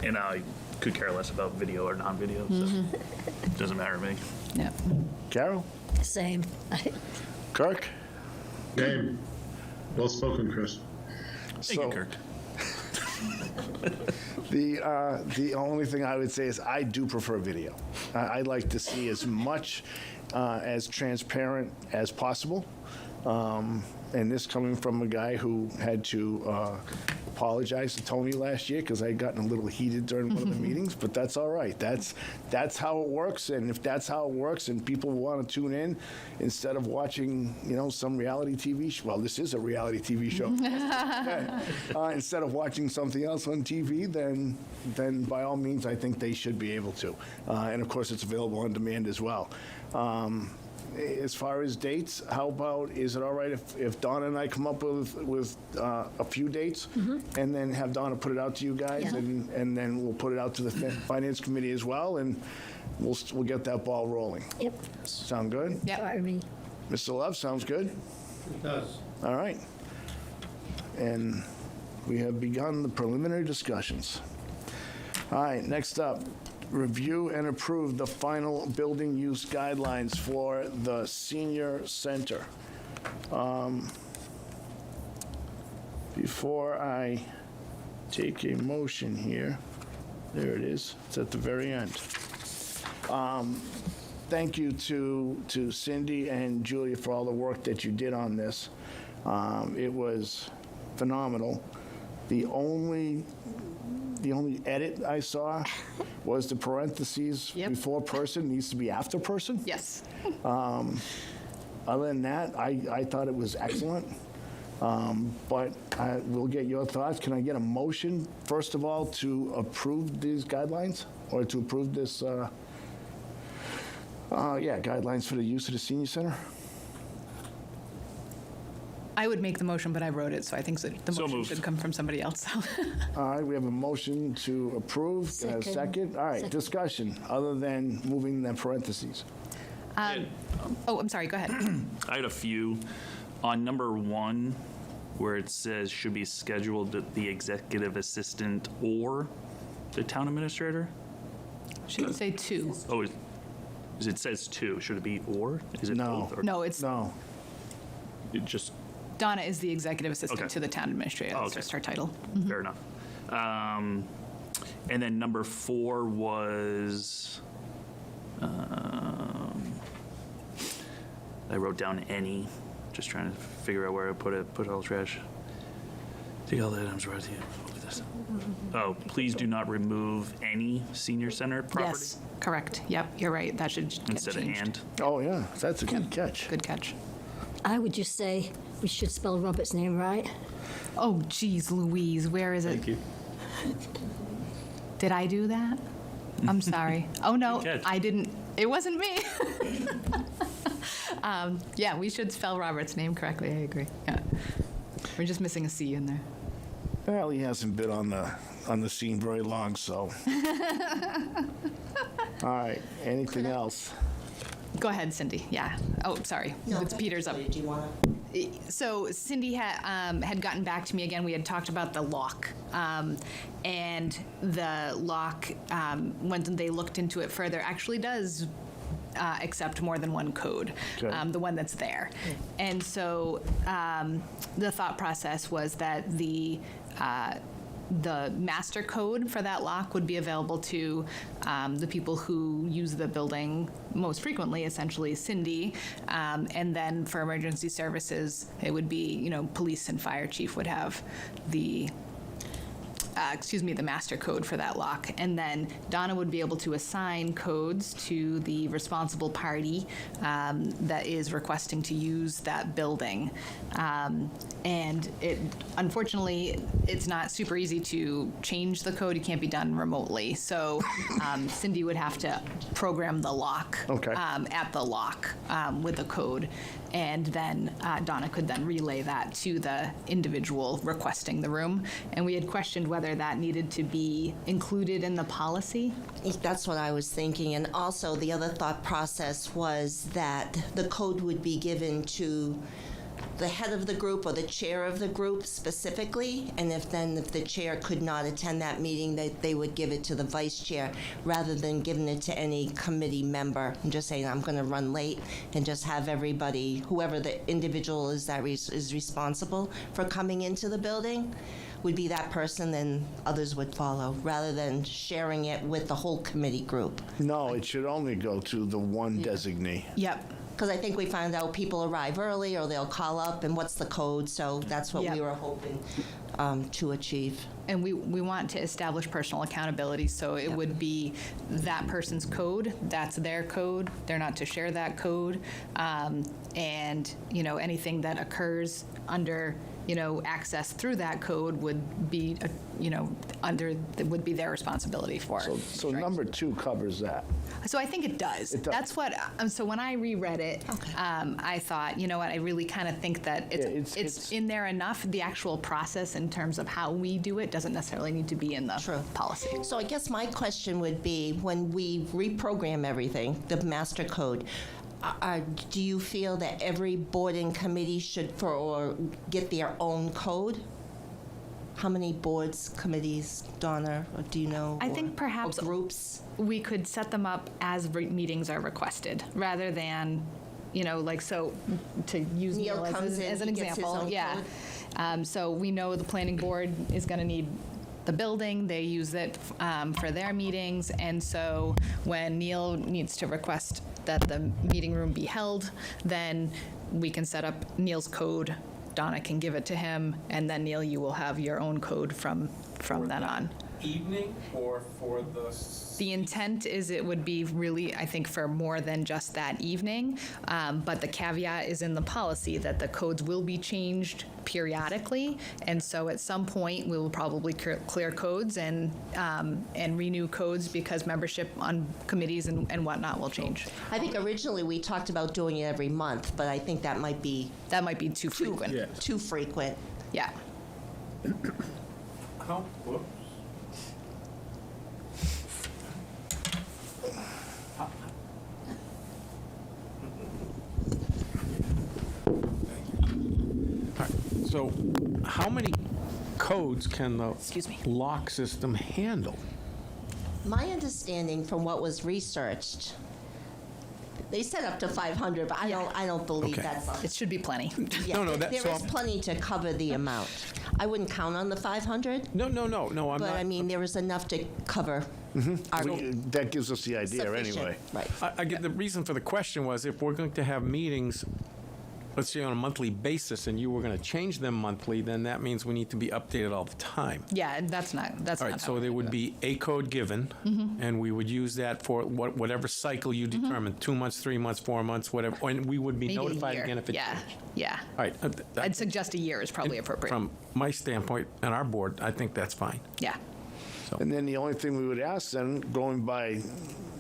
And I could care less about video or non-video, so it doesn't matter to me. Yeah. Carol? Same. Kirk? Name. Well spoken, Chris. Thank you, Kirk. The only thing I would say is I do prefer video. I like to see as much as transparent as possible. And this coming from a guy who had to apologize to Tony last year because I had gotten a little heated during one of the meetings, but that's all right. That's how it works, and if that's how it works and people want to tune in instead of watching, some reality TV show, well, this is a reality TV show. Instead of watching something else on TV, then by all means, I think they should be able to. And of course, it's available on demand as well. As far as dates, how about, is it all right if Donna and I come up with a few dates and then have Donna put it out to you guys, Yeah. and then we'll put it out to the Finance Committee as well, and we'll get that ball rolling. Yep. Sound good? Yep. Sorry, me. Mr. Love, sounds good? It does. All right. And we have begun the preliminary discussions. All right, next up. Review and approve the final building use guidelines for the senior center. Before I take a motion here, there it is, it's at the very end. Thank you to Cindy and Julia for all the work that you did on this. It was phenomenal. The only edit I saw was the parentheses Yep. before person needs to be after person. Yes. Other than that, I thought it was excellent. But we'll get your thoughts. Can I get a motion, first of all, to approve these guidelines, or to approve this, guidelines for the use of the senior center? I would make the motion, but I wrote it, so I think the So motion moved. should come from somebody else. All right, we have a motion to approve. Can I have a second? All right, Second. discussion, other than moving the parentheses. Oh, I'm sorry, go ahead. I had a few. On number 1, where it says should be scheduled to the executive assistant or the town administrator. Should say 2. Oh, it says 2. Should it be or? Is it No. both? Or No, it's No. it just Donna is the executive assistant Okay. to the town administrator. Oh, That's okay. just her title. fair enough. And then number 4 was I wrote down any, just trying to figure out where I put it. Put all trash. The other items right here. Oh, please do not remove any senior center property? Yes, correct. Yep, you're right. That should get Instead of changed. and? Oh, yeah, that's a good catch. Good catch. I would just say we should spell Robert's name right. Oh, geez, Louise, where is it? Thank you. Did I do that? I'm sorry. Oh, no, Good catch. I didn't. It wasn't me. Yeah, we should spell Robert's name correctly. I agree. Yeah. We're just missing a C in there. Well, he hasn't been on the scene very long, so. All right, anything else? Go ahead, Cindy. Yeah. Oh, sorry. It's Peter's up. Do you want to? So Cindy had gotten back to me again. We had talked about the lock, and the lock, when they looked into it further, actually does accept more than one code, Okay. the one that's there. And so the thought process was that the master code for that lock would be available to the people who use the building most frequently, essentially Cindy, and then for emergency services, it would be, police and fire chief would have the the master code for that lock. And then Donna would be able to assign codes to the responsible party that is requesting to use that building. And unfortunately, it's not super easy to change the code. It can't be done remotely. So Cindy would have to program the lock at the lock with the code. And then Donna could then relay that to the individual requesting the room. And we had questioned whether that needed to be included in the policy. That's what I was thinking. And also, the other thought process was that the code would be given to the head of the group or the chair of the group specifically, and if the chair could not attend that meeting, they would give it to the vice chair rather than giving it to any committee member and just saying, I'm going to run late, and just have everybody, whoever the individual is that is responsible for coming into the building, would be that person, then others would follow, rather than sharing it with the whole committee group. No, it should only go to the one designee. Yep. Because I think we find out people arrive early or they'll call up and what's the code, so that's what we were hoping to achieve. And we want to establish personal accountability, so it would be that person's code, that's their code, they're not to share that code, and, anything that occurs under, access through that code would be, would be their responsibility for. So number 2 covers that. So I think it does. It does. That's what, so when I reread it, I thought, you know what, I really kind of think that it's in there enough. The actual process in terms of how we do it doesn't necessarily need to be in the policy. So I guess my question would be, when we reprogram everything, the master code, do you feel that every board and committee should get their own code? How many boards, committees, Donna, or do you know? I think perhaps or groups. We could set them up as meetings are requested, rather than, so to use Neil Neil comes in, as an he gets his example. own Yeah. So we know the planning board is going to need the building. They use it for their meetings. And so when Neil needs to request that the meeting room be held, then we can set up Neil's code. Donna can give it to him, and then Neil, you will have your own code from then on. Evening or for The intent is it would be really, I think, for more than just that evening, but the caveat is in the policy that the codes will be changed periodically, and so at some point we will probably clear codes and renew codes because membership on committees and whatnot will change. I think originally we talked about doing it every month, but I think that might be too frequent. Yeah. too frequent. Yeah. whoops. So how many codes can the lock system handle? My understanding from what was researched, they said up to 500, but I don't believe Okay. that's. It should be plenty. Yeah, No, there so is plenty to cover the amount. I wouldn't count on the 500, No, I'm but not. I mean, there is enough to cover our That gives us the idea sufficient. anyway. Right. I get the reason for the question was if we're going to have meetings let's say on a monthly basis, and you were going to change them monthly, then that means we need to be updated all the time. Yeah, and that's not All right, so there would be a code given, and we would use that for whatever cycle you determine, 2 months, 3 months, 4 months, whatever, and we would be maybe a notified year. again if it Yeah, changed. yeah. All right. I'd suggest a year is probably appropriate. From my standpoint and our board, I think that's fine. Yeah. And then the only thing we would ask then, going by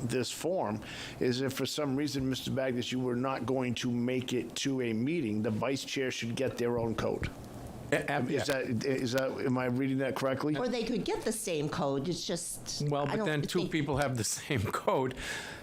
this form, is if for some reason, Mr. Bagdis, you were not going to make it to a meeting, the vice chair should get their own code. Is that, am I reading that correctly? Or they could get the same code, it's just. Well, I but don't then two think- people have the same code,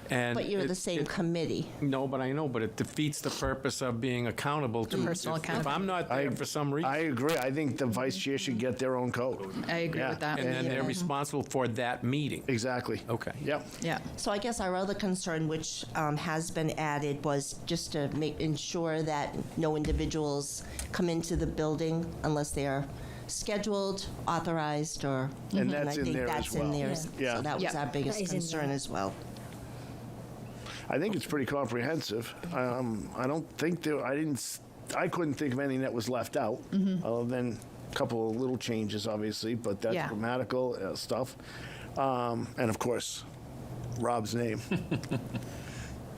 and. But you're the same committee. No, but I know, but it defeats the purpose of being accountable to. personal If I'm not there for some reason. I agree. I think the vice chair should get their own code. I agree Yeah. with that. And then they're responsible for that meeting. Exactly. Okay. Yep. Yeah. So I guess our other concern, which has been added, was just to ensure that no individuals come into the building unless they are scheduled, authorized, or. And that's I in think there as that's in well. there. Yeah. So that was Yeah. our biggest That is in concern there. as well. I think it's pretty comprehensive. I don't think I couldn't think of anything that was left out, other than a couple of little changes, obviously, but that's Yeah. grammatical stuff. And of course, Rob's name.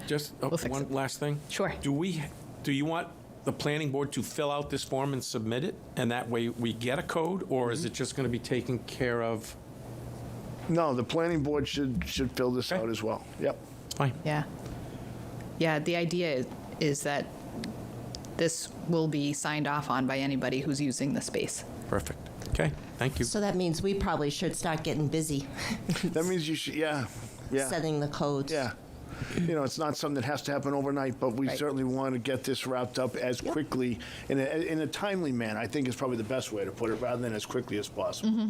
Just fix one it. last thing. Sure. Do you want the planning board to fill out this form and submit it, and that way we get a code, or is it just going to be taken care of? No, the planning board should fill this Okay. out as well. Yep. Fine. Yeah. Yeah, the idea is that this will be signed off on by anybody who's using the space. Perfect. Okay, thank you. So that means we probably should start getting busy That means you should, yeah. setting the codes. Yeah. You know, it's not something that has to happen overnight, but we Right. certainly want to get this wrapped up as quickly, in a timely manner, I think is probably the best way to put it, rather than as quickly as possible.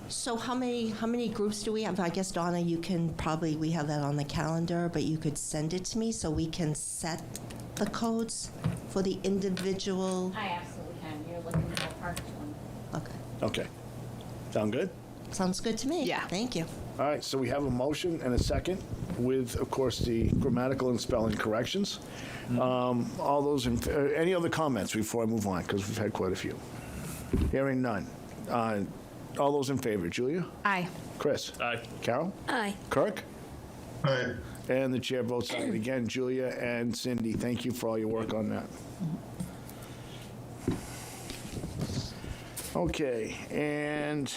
So how many groups do we have? I guess, Donna, you can probably, we have that on the calendar, but you could send it to me so we can set the codes for the individual. I absolutely can. You're looking for a part one. Okay. Okay. Sound good? Sounds good to me. Yeah. Thank you. All right, so we have a motion and a second with, of course, the grammatical and spelling corrections. All those, any other comments before I move on? Because we've had quite a few. Hearing none. All those in favor, Julia? Aye. Chris? Aye. Carol? Aye. Kirk? All right. And the chair votes aye. And again, Julia and Cindy, thank you for all your work on that. Okay, and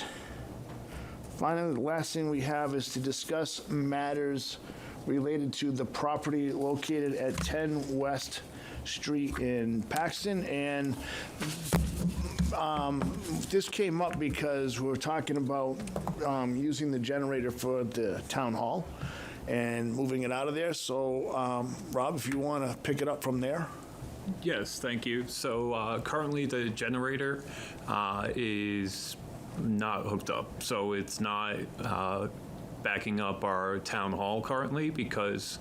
finally, the last thing we have is to discuss matters related to the property located at 10 West Street in Paxton. And this came up because we were talking about using the generator for the town hall and moving it out of there. So, Rob, if you want to pick it up from there. Yes, thank you. So currently the generator is not hooked up, so it's not backing up our town hall currently because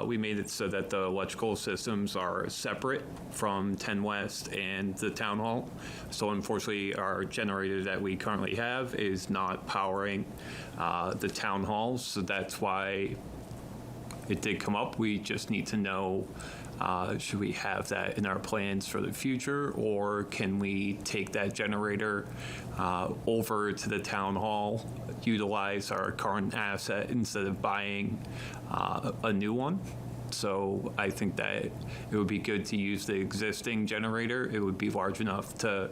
we made it so that the electrical systems are separate from 10 West and the town hall. So unfortunately, our generator that we currently have is not powering the town hall, so that's why it did come up. We just need to know, should we have that in our plans for the future, or can we take that generator over to the town hall, utilize our current asset instead of buying a new one? So I think that it would be good to use the existing generator. It would be large enough to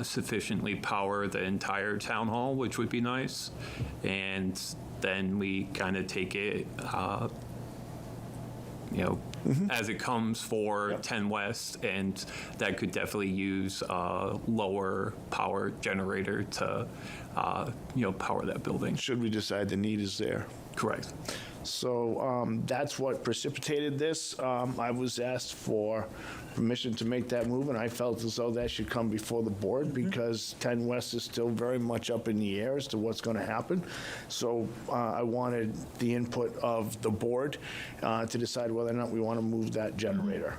sufficiently power the entire town hall, which would be nice. And then we kind of take it, as it comes for 10 West, and that could definitely use a lower power generator to, power that building. Should we decide the need is there. Correct. So that's what precipitated this. I was asked for permission to make that move, and I felt as though that should come before the board because 10 West is still very much up in the air as to what's going to happen. So I wanted the input of the board to decide whether or not we want to move that generator.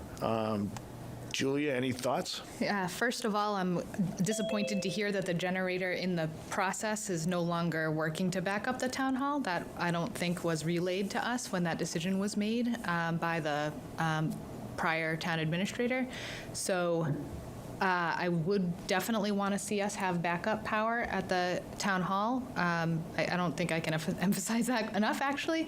Julia, any thoughts? First of all, I'm disappointed to hear that the generator in the process is no longer working to back up the town hall. That I don't think was relayed to us when that decision was made by the prior town administrator. So I would definitely want to see us have backup power at the town hall. I don't think I can emphasize that enough, actually.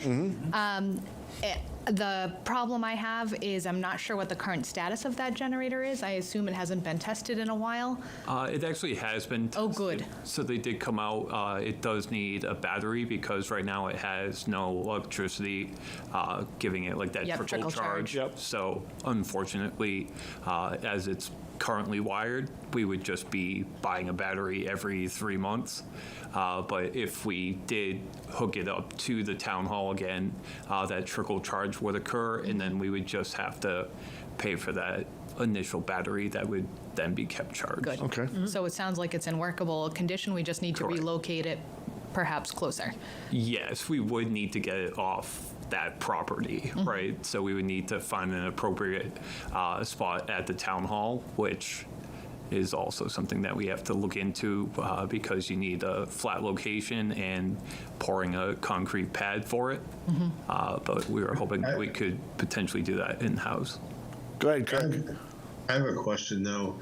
The problem I have is I'm not sure what the current status of that generator is. I assume it hasn't been tested in a while. It actually has been tested. Oh, good. So they did come out. It does need a battery because right now it has no electricity giving it like that trickle charge. So unfortunately, as it's currently wired, we would just be buying a battery every 3 months. But if we did hook it up to the town hall again, that trickle charge would occur, and then we would just have to pay for that initial battery that would then be kept charged. Good. Okay. So it sounds like it's in workable condition. We just need to Correct. relocate it perhaps closer. Yes, we would need to get it off that property, right? So we would need to find an appropriate spot at the town hall, which is also something that we have to look into because you need a flat location and pouring a concrete pad for it. But we were hoping that we could potentially do that in-house. Go ahead, Kirk. I have a question though.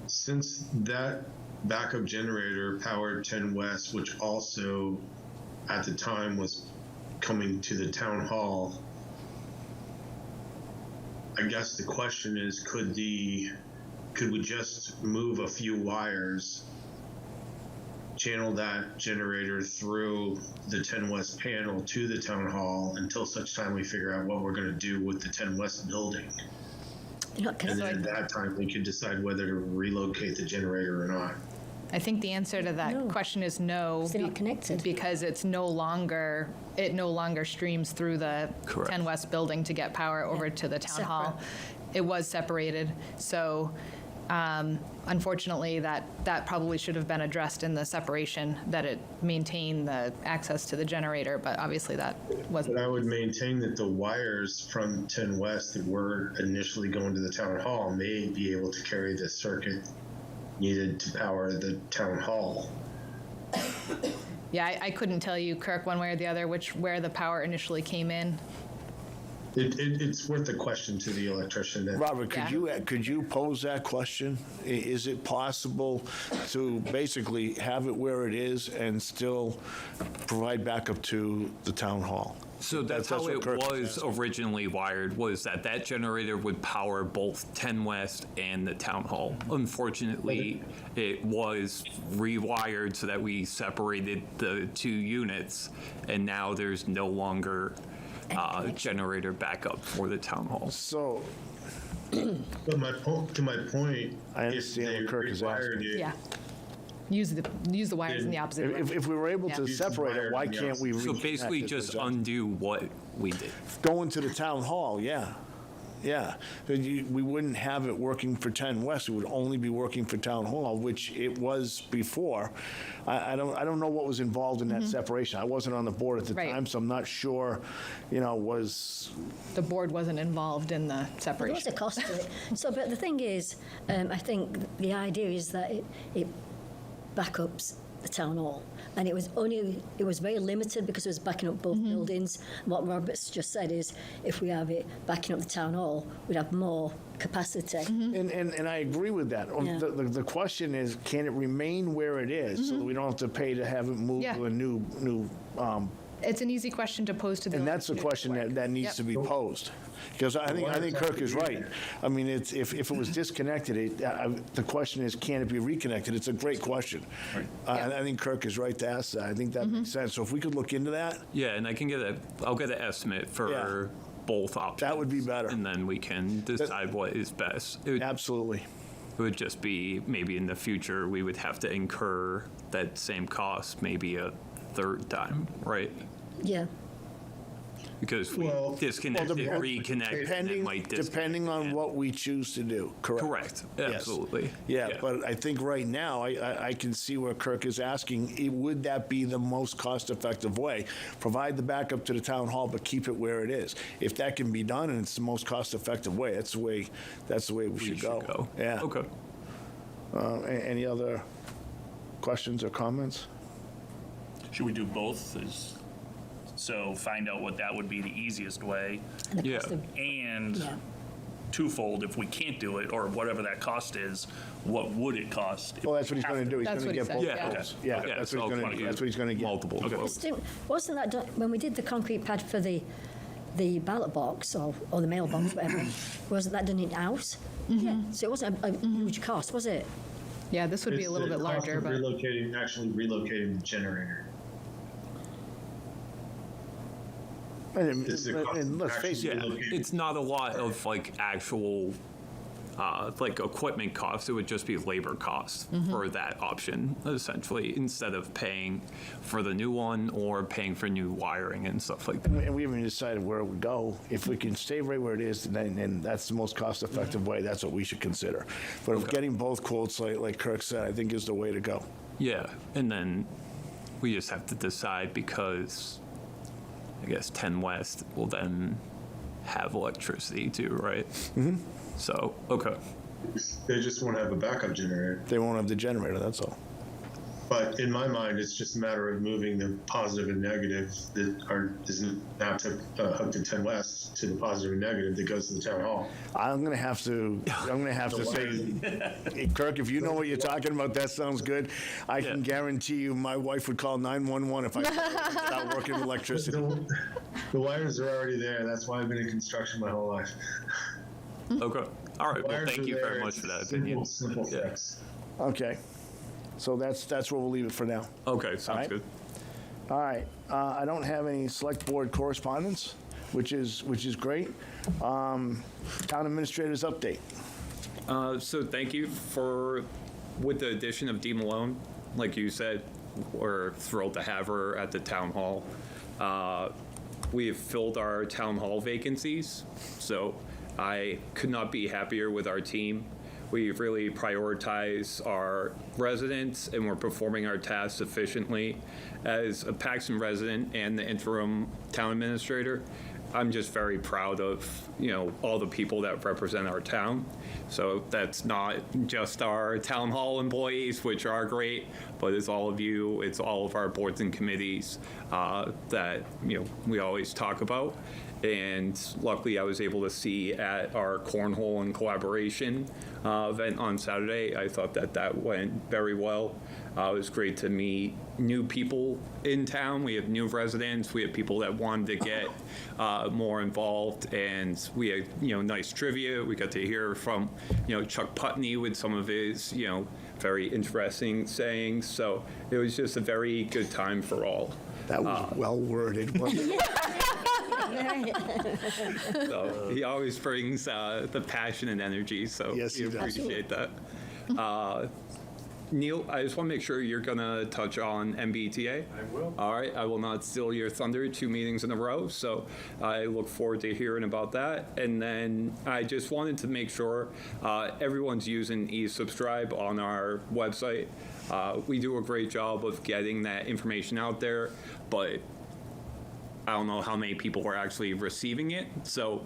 Since that backup generator powered 10 West, which also at the time was coming to the town hall, I guess the question is, could we just move a few wires, channel that generator through the 10 West panel to the town hall until such time we figure out what we're going to do with the 10 West building? You're not And then connected. at that time, we could decide whether to relocate the generator or not. I think the answer to that No. question is no. They're not connected. Because it no longer streams through the Correct. 10 West building to get power over to the town hall. It was separated. So unfortunately, that probably should have been addressed in the separation, that it maintain the access to the generator, but obviously that wasn't. But I would maintain that the wires from 10 West that were initially going to the town hall may be able to carry the circuit needed to power the town hall. Yeah, I couldn't tell you, Kirk, one way or the other, where the power initially came in. It's worth a question to the electrician. Robert, Yeah. could you pose that question? Is it possible to basically have it where it is and still provide backup to the town hall? So that's how what it Kirk was asking. originally wired, was that generator would power both 10 West and the town hall. Unfortunately, it was rewired so that we separated the two units, and now there's no longer generator backup for the town hall. So, But to my point, I understand if they what Kirk is rewired asking. it, Yeah. Use the wires in the opposite direction. if we were able to Yeah. separate it, why can't we So reconnect basically it? just undo what we did. Going to the town hall, yeah. Yeah, but we wouldn't have it working for 10 West, it would only be working for Town Hall, which it was before. I don't know what was involved in that separation. I wasn't on the board at the Right. time, so I'm not sure, was, The board wasn't involved in the There was a separation. cost to it. So, but the thing is, I think the idea is that it backups the town hall, and it was very limited because it was backing up both buildings. What Robert's just said is, if we have it backing up the town hall, we'd have more capacity. and I agree with that. Yeah. The question is, can it remain where it is, so that we don't have to pay to have it moved Yeah. to a new, It's an easy question to pose to the. and that's the elected question board. that needs Yep. to be posed. Because I think Kirk is right. I mean, if it was disconnected, the question is, can it be reconnected? It's a great question. I think Kirk is right to ask that. I think that makes sense. So if we could look into that, Yeah, and I'll get an estimate for Yeah. both options. That would be better. And then we can decide what is best. It absolutely. would just be, maybe in the future, we would have to incur that same cost maybe a third time, right? Yeah. Because we disconnect it, reconnect, and it might disconnect. Depending on what we choose to do, correct? Correct, Yes. absolutely. Yeah, but I think right now, I can see where Kirk is asking, would that be the most cost-effective way? Provide the backup to the town hall, but keep it where it is. If that can be done and it's the most cost-effective way, that's the way we should go. Yeah. Okay. Any other questions or comments? Should we do both? So find out what that would be the easiest way, And the Yeah. cost of, and yeah. twofold. If we can't do it, or whatever that cost is, what would it cost? if Well, that's what he's we have going to do. He's That's going to what get he both said, quotes. yeah. Yeah, Okay. that's So what he's going to get. That's what he's going to get. Multiple quotes. Wasn't that done, when we did the concrete pad for the ballot box or the mailbox, whatever, wasn't that done in-house? Yeah, so it wasn't a huge cost, was it? Yeah, this would be It's a little the bit cost larger, of but actually relocating the generator. It's the cost And of let's face actually it, relocating. It's not a lot of like actual like equipment costs. It would just be labor costs for that option, essentially, instead of paying for the new one or paying for new wiring and stuff like that. and we haven't decided where it would go. If we can stay right where it is, then that's the most cost-effective way. That's what we should consider. But if getting both quotes, like Kirk said, I think is the way to go. Yeah, and then we just have to decide because I guess 10 West will then have electricity too, right? Mm-hmm. So, okay. They just won't have a backup generator. They won't have the generator, that's all. But in my mind, it's just a matter of moving the positive and negative that isn't now hooked to 10 West to the positive and negative that goes to the town hall. I'm gonna have to say, Kirk, if you know what you're talking about, that sounds good. I can guarantee you my wife would call 911 if I start working with electricity. The wires are already there. That's why I've been in construction my whole life. Okay. All right. Well, Wires thank are you very there. much It's for that simple, opinion. simple Yeah. fix. Okay. So that's where we'll leave it for now. Okay, sounds right. good. All right. I don't have any select board correspondence, which is great. Town administrator's update. So thank you with the addition of Dee Malone, like you said, we're thrilled to have her at the town hall. We have filled our town hall vacancies, so I could not be happier with our team. We've really prioritized our residents, and we're performing our tasks efficiently. As a Paxton resident and the interim town administrator, I'm just very proud of, all the people that represent our town. So that's not just our town hall employees, which are great, but it's all of you, it's all of our boards and committees that, we always talk about. And luckily, I was able to see at our cornhole and collaboration event on Saturday. I thought that went very well. It was great to meet new people in town. We have new residents. We have people that wanted to get more involved, and we had nice trivia. We got to hear from Chuck Putney with some of his very interesting sayings. So it was just a very good time for all. That was well worded, wasn't it? So he always brings the passion and energy, so Yes, he we does. appreciate that. Neil, I just want to make sure you're going to touch on MBTA. I will. All right, I will not steal your thunder, 2 meetings in a row, so I look forward to hearing about that. And then I just wanted to make sure everyone's using e-subscribe on our website. We do a great job of getting that information out there, but I don't know how many people are actually receiving it. So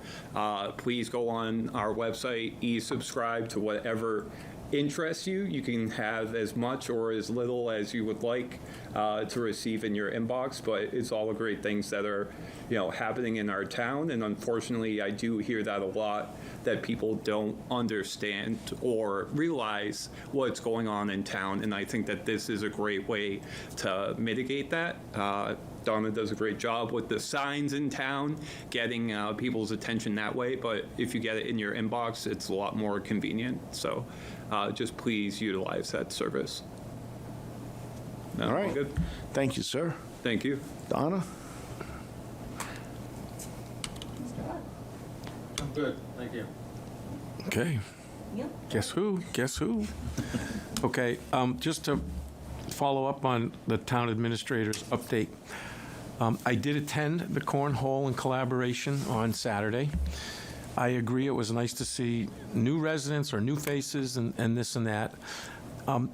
please go on our website, e-subscribe to whatever interests you. You can have as much or as little as you would like to receive in your inbox, but it's all the great things that are happening in our town. And unfortunately, I do hear that a lot, that people don't understand or realize what's going on in town. And I think that this is a great way to mitigate that. Donna does a great job with the signs in town, getting people's attention that way. But if you get it in your inbox, it's a lot more convenient. So just please utilize that service. No, All right. Good. Thank you, sir. Thank you. Donna? I'm good, thank you. Okay. Guess who? Okay, just to follow up on the town administrator's update. I did attend the cornhole and collaboration on Saturday. I agree, it was nice to see new residents or new faces and this and that.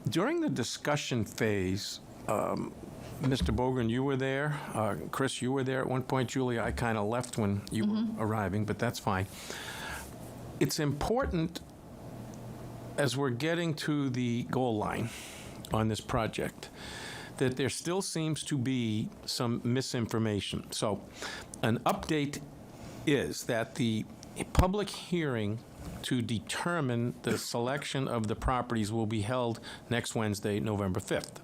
During the discussion phase, Mr. Bogren, you were there. Chris, you were there at one point. Julie, I kind of left when you were arriving, but that's fine. It's important, as we're getting to the goal line on this project, that there still seems to be some misinformation. So an update is that the public hearing to determine the selection of the properties will be held next Wednesday, November 5th.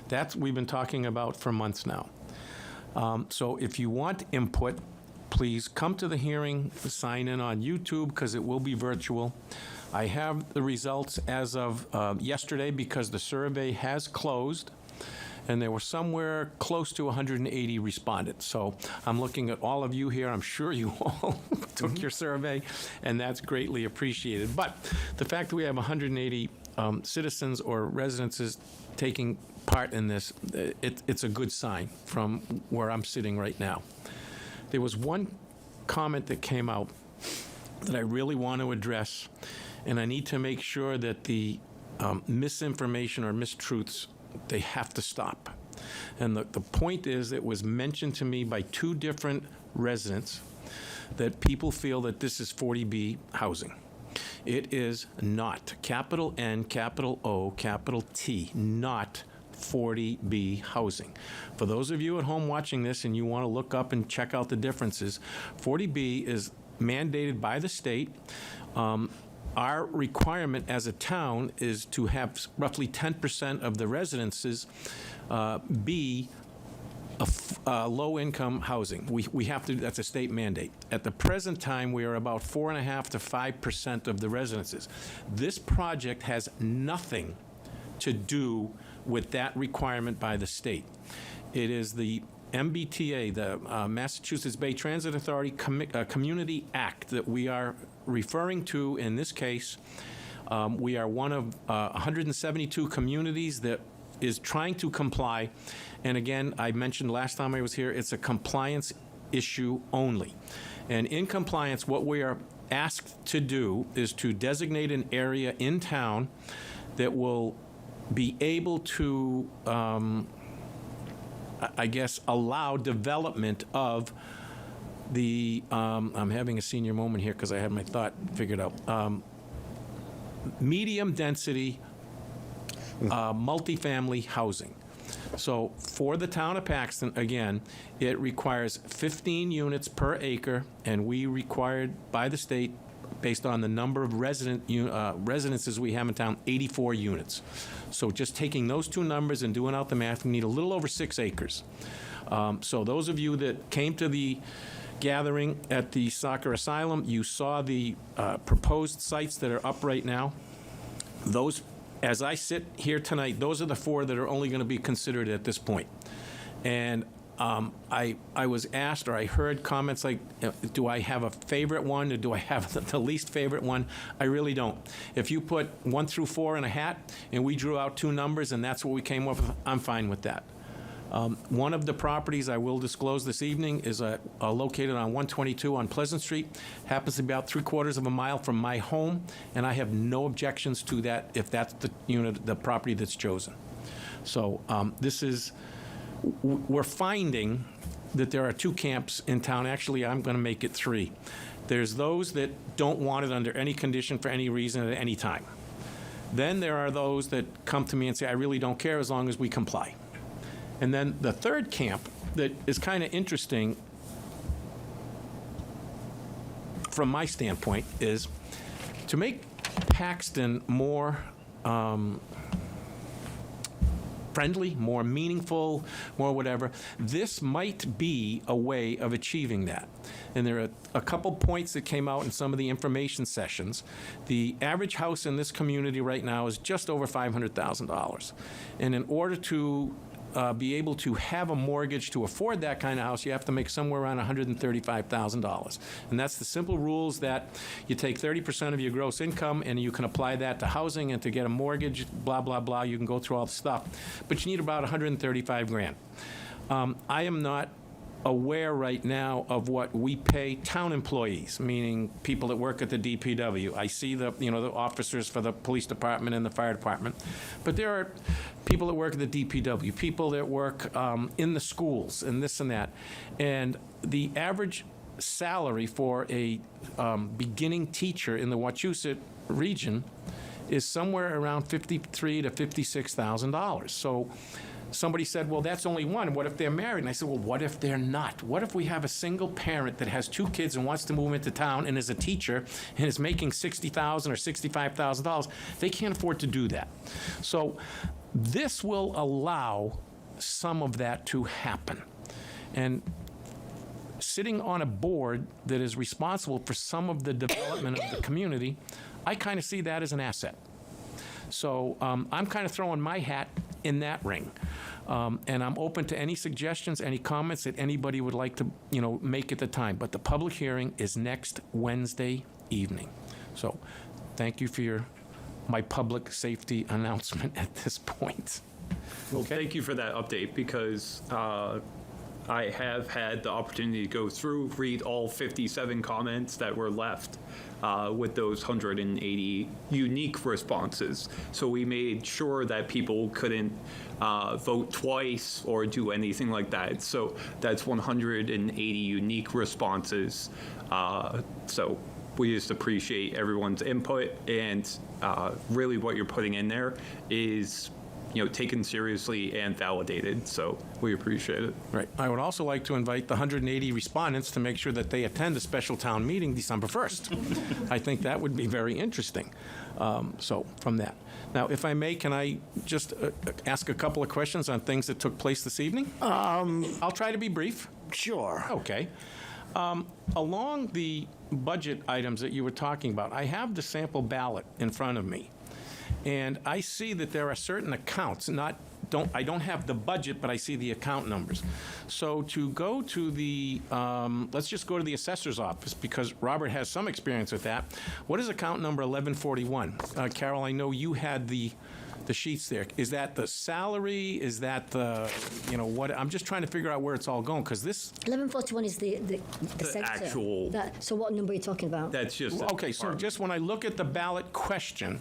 That's we've been talking about for months now. So if you want input, please come to the hearing, sign in on YouTube because it will be virtual. I have the results as of yesterday because the survey has closed, and there were somewhere close to 180 respondents. So I'm looking at all of you here. I'm sure you all took your survey, and that's greatly appreciated. But the fact that we have 180 citizens or residences taking part in this, it's a good sign from where I'm sitting right now. There was one comment that came out that I really want to address, and I need to make sure that the misinformation or mistruths, they have to stop. And the point is, it was mentioned to me by two different residents that people feel that this is 40B housing. It is not, capital N, capital O, capital T, not 40B housing. For those of you at home watching this and you want to look up and check out the differences, 40B is mandated by the state. Our requirement as a town is to have roughly 10% of the residences be low-income housing. We have to, that's a state mandate. At the present time, we are about 4.5% to 5% of the residences. This project has nothing to do with that requirement by the state. It is the MBTA, the Massachusetts Bay Transit Authority Community Act that we are referring to in this case. We are one of 172 communities that is trying to comply. And again, I mentioned last time I was here, it's a compliance issue only. And in compliance, what we are asked to do is to designate an area in town that will be able to, I guess, allow development of the, I'm having a senior moment here because I had my thought figured out, medium density multifamily housing. So for the town of Paxton, again, it requires 15 units per acre, and we required by the state, based on the number of residences we have in town, 84 units. So just taking those two numbers and doing out the math, we need a little over 6 acres. So those of you that came to the gathering at the Soccer Asylum, you saw the proposed sites that are up right now. Those, as I sit here tonight, those are the 4 that are only going to be considered at this point. And I was asked, or I heard comments like, do I have a favorite one, or do I have the least favorite one? I really don't. If you put 1 through 4 in a hat, and we drew out 2 numbers, and that's what we came up with, I'm fine with that. One of the properties I will disclose this evening is located on 122 on Pleasant Street. Happens to be about 3/4 of a mile from my home, and I have no objections to that if that's the unit, the property that's chosen. So this is, we're finding that there are 2 camps in town. Actually, I'm going to make it 3. There's those that don't want it under any condition for any reason at any time. Then there are those that come to me and say, I really don't care as long as we comply. And then the third camp that is kind of interesting from my standpoint is to make Paxton more friendly, more meaningful, more whatever. This might be a way of achieving that. And there are a couple points that came out in some of the information sessions. The average house in this community right now is just over $500,000. And in order to be able to have a mortgage to afford that kind of house, you have to make somewhere around $135,000. And that's the simple rules that you take 30% of your gross income and you can apply that to housing, and to get a mortgage, blah, blah, blah, you can go through all the stuff. But you need about $135,000. I am not aware right now of what we pay town employees, meaning people that work at the DPW. I see the officers for the police department and the fire department, but there are people that work at the DPW, people that work in the schools and this and that. And the average salary for a beginning teacher in the Wachusett region is somewhere around $53,000 to $56,000. So somebody said, well, that's only one. What if they're married? And I said, well, what if they're not? What if we have a single parent that has 2 kids and wants to move into town and is a teacher and is making $60,000 or $65,000? They can't afford to do that. So this will allow some of that to happen. And sitting on a board that is responsible for some of the development of the community, I kind of see that as an asset. So I'm kind of throwing my hat in that ring. And I'm open to any suggestions, any comments that anybody would like to, make at the time. But the public hearing is next Wednesday evening. So thank you for my public safety announcement at this point. Well, thank you for that update, because I have had the opportunity to go through, read all 57 comments that were left with those 180 unique responses. So we made sure that people couldn't vote twice or do anything like that. So that's 180 unique responses. So we just appreciate everyone's input, and really what you're putting in there is taken seriously and validated, so we appreciate it. Right. I would also like to invite the 180 respondents to make sure that they attend the special town meeting December 1st. I think that would be very interesting. So from that. Now, if I may, can I just ask a couple of questions on things that took place this evening? I'll try to be brief. Sure. Okay. Along the budget items that you were talking about, I have the sample ballot in front of me. And I see that there are certain accounts, I don't have the budget, but I see the account numbers. So to go to the, let's just go to the assessor's office, because Robert has some experience with that. What is account number 1141? Carol, I know you had the sheets there. Is that the salary? Is that the, what? I'm just trying to figure out where it's all going, because this... 1141 is the sector. Actual... So what number are you talking about? That's just... Okay, so just when I look at the ballot question,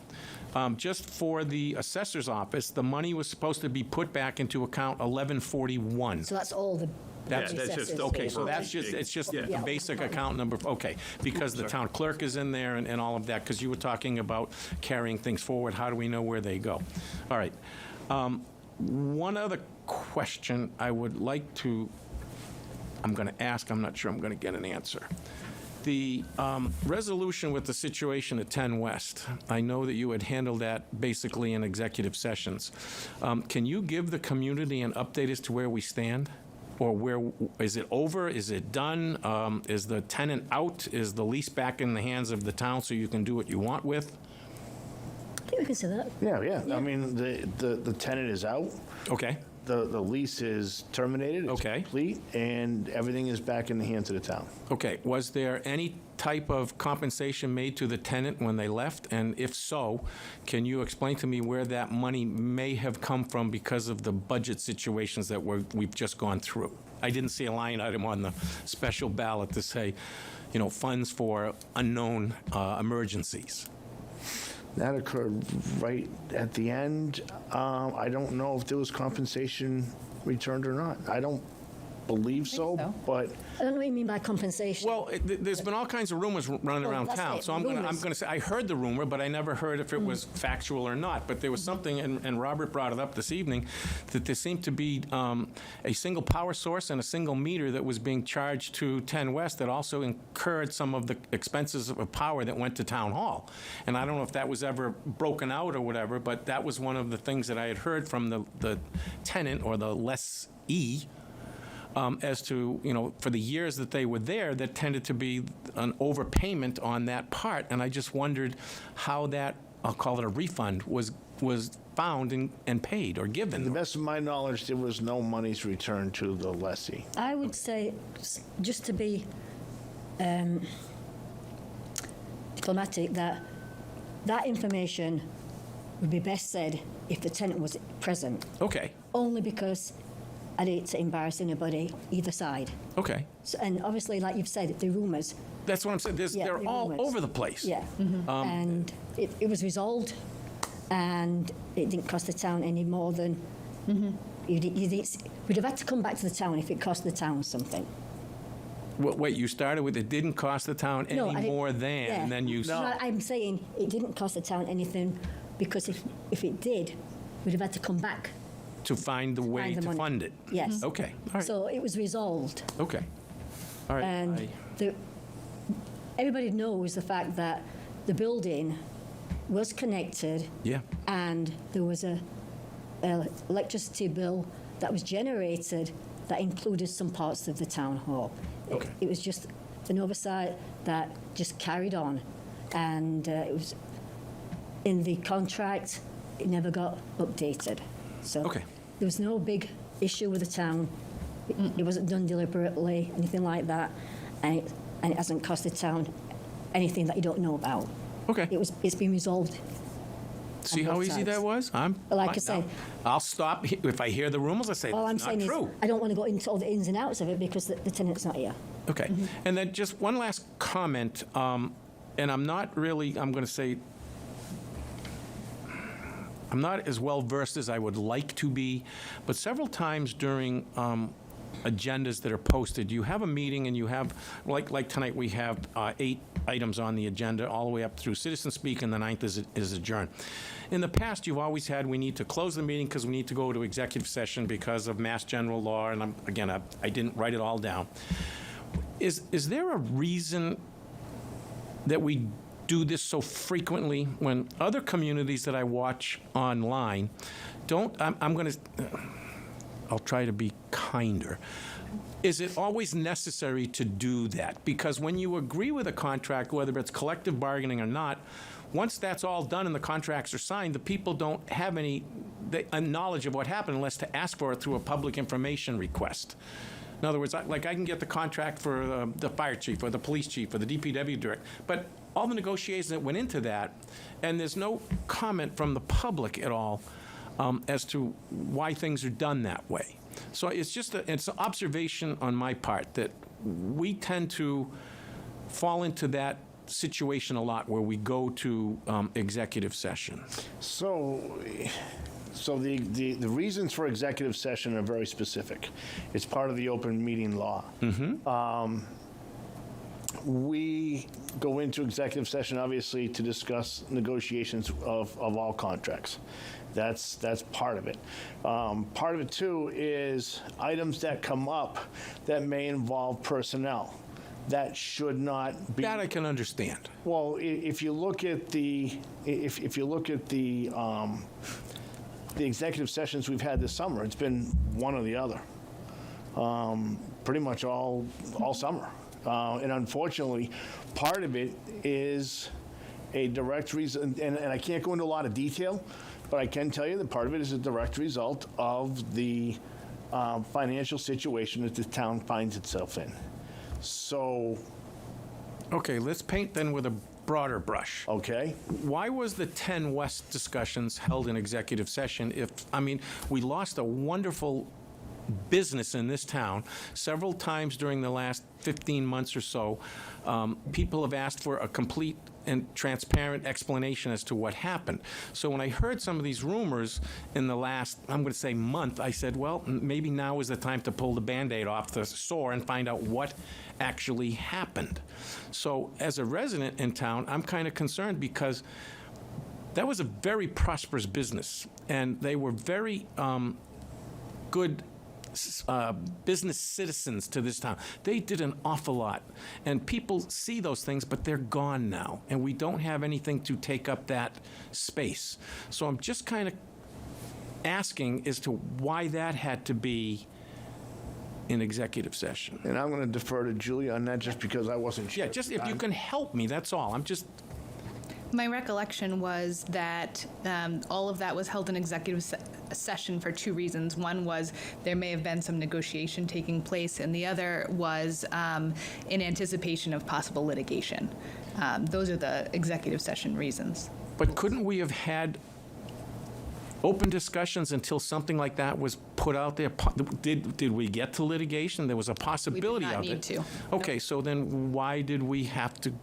just for the assessor's office, the money was supposed to be put back into account 1141. So that's all the... That's just, Okay, so it's just the basic account number, okay, because the town clerk is in there and all of that, because you were talking about carrying things forward, how do we know where they go? All right. One other question I would like to, I'm going to ask, I'm not sure I'm going to get an answer. The resolution with the situation at 10 West, I know that you had handled that basically in executive sessions. Can you give the community an update as to where we stand? Or where, is it over? Is it done? Is the tenant out? Is the lease back in the hands of the town so you can do what you want with? I think we can say that. Yeah. I mean, the tenant is out. Okay. The lease is terminated. It's Okay. complete, and everything is back in the hands of the town. Okay. Was there any type of compensation made to the tenant when they left? And if so, can you explain to me where that money may have come from because of the budget situations that we've just gone through? I didn't see a line item on the special ballot to say, funds for unknown emergencies. That occurred right at the end. I don't know if there was compensation returned or not. I don't believe so, but... I don't know what you mean by compensation. Well, there's been all kinds of rumors running around that's town, it, so I'm going rumors. to say, I heard the rumor, but I never heard if it was factual or not. But there was something, and Robert brought it up this evening, that there seemed to be a single power source and a single meter that was being charged to 10 West that also incurred some of the expenses of power that went to Town Hall. And I don't know if that was ever broken out or whatever, but that was one of the things that I had heard from the tenant or the lessee, as to, for the years that they were there, that tended to be an overpayment on that part. And I just wondered how that, I'll call it a refund, was found and paid or given. To the best of my knowledge, there was no monies returned to the lessee. I would say, just to be diplomatic, that information would be best said if the tenant was present. Okay. Only because I hate to embarrass anybody, either side. Okay. So, and obviously, like you've said, the rumours. That's what I'm saying. They're the all rumours. over the place. Yeah. And it was resolved, and it didn't cost the town any more than... we'd have had to come back to the town if it cost the town something. Wait, you started with it didn't cost the town any No, I didn't- more than, yeah. and then you... No, I'm saying it didn't cost the town anything, because if it did, we'd have had to come back to find the way Find the to money. fund it? Yes. Okay, all right, So it was resolved. okay. All right. And everybody knows the fact that the building was connected Yeah, and there was a electricity bill that was generated that included some parts of the town hall. Okay. It was just an oversight that just carried on, and it was in the contract. It never got updated. So Okay. there was no big issue with the town. It wasn't done deliberately, anything like that, and it hasn't cost the town anything that you don't know about. okay. It's been resolved. See how both easy sides. that was? Like I say- I'll stop. If I hear the rumors, I say, All I'm it's not saying true. is, I don't want to go into all the ins and outs of it because the tenant's not here. Okay. And then just one last comment, and I'm not really, I'm going to say, I'm not as well-versed as I would like to be, but several times during agendas that are posted, you have a meeting and you have, like tonight, we have 8 items on the agenda, all the way up through citizen speak, and the 9th is adjourned. In the past, you've always had, we need to close the meeting because we need to go to executive session because of Mass General Law, and I didn't write it all down. Is there a reason that we do this so frequently when other communities that I watch online don't, I'll try to be kinder. Is it always necessary to do that? Because when you agree with a contract, whether it's collective bargaining or not, once that's all done and the contracts are signed, the people don't have any knowledge of what happened unless to ask for it through a public information request. In other words, like I can get the contract for the fire chief or the police chief or the DPW director, but all the negotiations that went into that, and there's no comment from the public at all as to why things are done that way. So it's just it's an observation on my part that we tend to fall into that situation a lot where we go to executive session. So the reasons for executive session are very specific. It's part of the open meeting law. We go into executive session, obviously, to discuss negotiations of all contracts. That's part of it. Part of it, too, is items that come up that may involve personnel. That should not be. That I can understand. Well, if you look at the executive sessions we've had this summer, it's been one or the other, pretty much all summer. And unfortunately, part of it is a direct reason, and I can't go into a lot of detail, but I can tell you that part of it is a direct result of the financial situation that the town finds itself in. So. Okay, let's paint then with a broader brush. Okay. Why was the 10 West discussions held in executive session if, we lost a wonderful business in this town. Several times during the last 15 months or so, people have asked for a complete and transparent explanation as to what happened. So when I heard some of these rumors in the last, I'm going to say month, I said, well, maybe now is the time to pull the Band-Aid off the sore and find out what actually happened. So as a resident in town, I'm kind of concerned because that was a very prosperous business, and they were very good business citizens to this town. They did an awful lot, and people see those things, but they're gone now, and we don't have anything to take up that space. So I'm just kind of asking as to why that had to be in executive session. And I'm going to defer to Julia on that just because I wasn't sure. Yeah, just if you can help me, that's all. My recollection was that all of that was held in executive session for 2 reasons. One was there may have been some negotiation taking place, and the other was in anticipation of possible litigation. Those are the executive session reasons. But couldn't we have had open discussions until something like that was put out there? Did we get to litigation? There was a possibility of it. We did not need to. Okay, so then why did we have to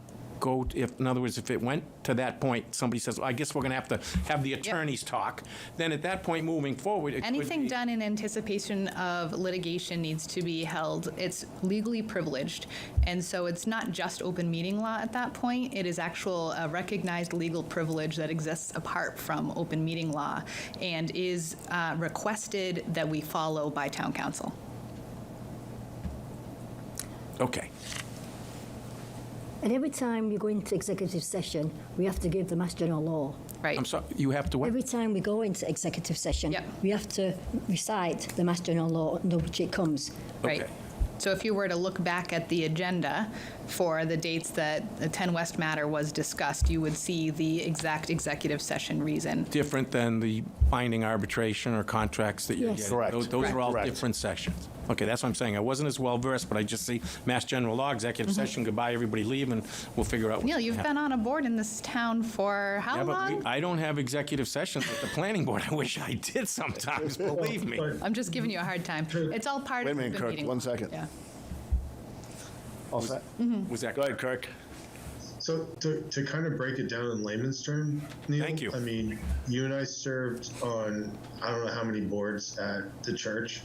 go, in other words, if it went to that point, somebody says, well, I guess we're going to have the attorneys talk, then at that point, moving forward, it could Anything be- done in anticipation of litigation needs to be held. It's legally privileged, and so it's not just open meeting law at that point. It is actual recognized legal privilege that exists apart from open meeting law and is requested that we follow by town council. Okay. And every time you go into executive session, we have to give the Mass General Law. Right. I'm sorry, you have to what? Every time we go into executive session, Yep. we have to recite the Mass General Law under which it comes. Right. Okay. So if you were to look back at the agenda for the dates that the 10 West matter was discussed, you would see the exact executive session reason. Different than the binding arbitration or contracts that you're Yes. getting. Correct. Those are all Correct. different sections. Okay, that's what I'm saying. I wasn't as well-versed, but I just see Mass General Law, executive session, goodbye, everybody leave, and we'll figure out what's Neil, gonna you've happen. been on a board in this town for how Yeah, but long? I don't have executive sessions with the planning board. I wish I did sometimes, believe me. I'm just giving you a hard time. It's all part Wait a of minute, open Kirk, meeting one law. second. Yeah. All set? Was that Go ahead, Kirk. So to kind of break it down in layman's term, Neil, Thank you. I mean, you and I served on, I don't know how many boards at the church.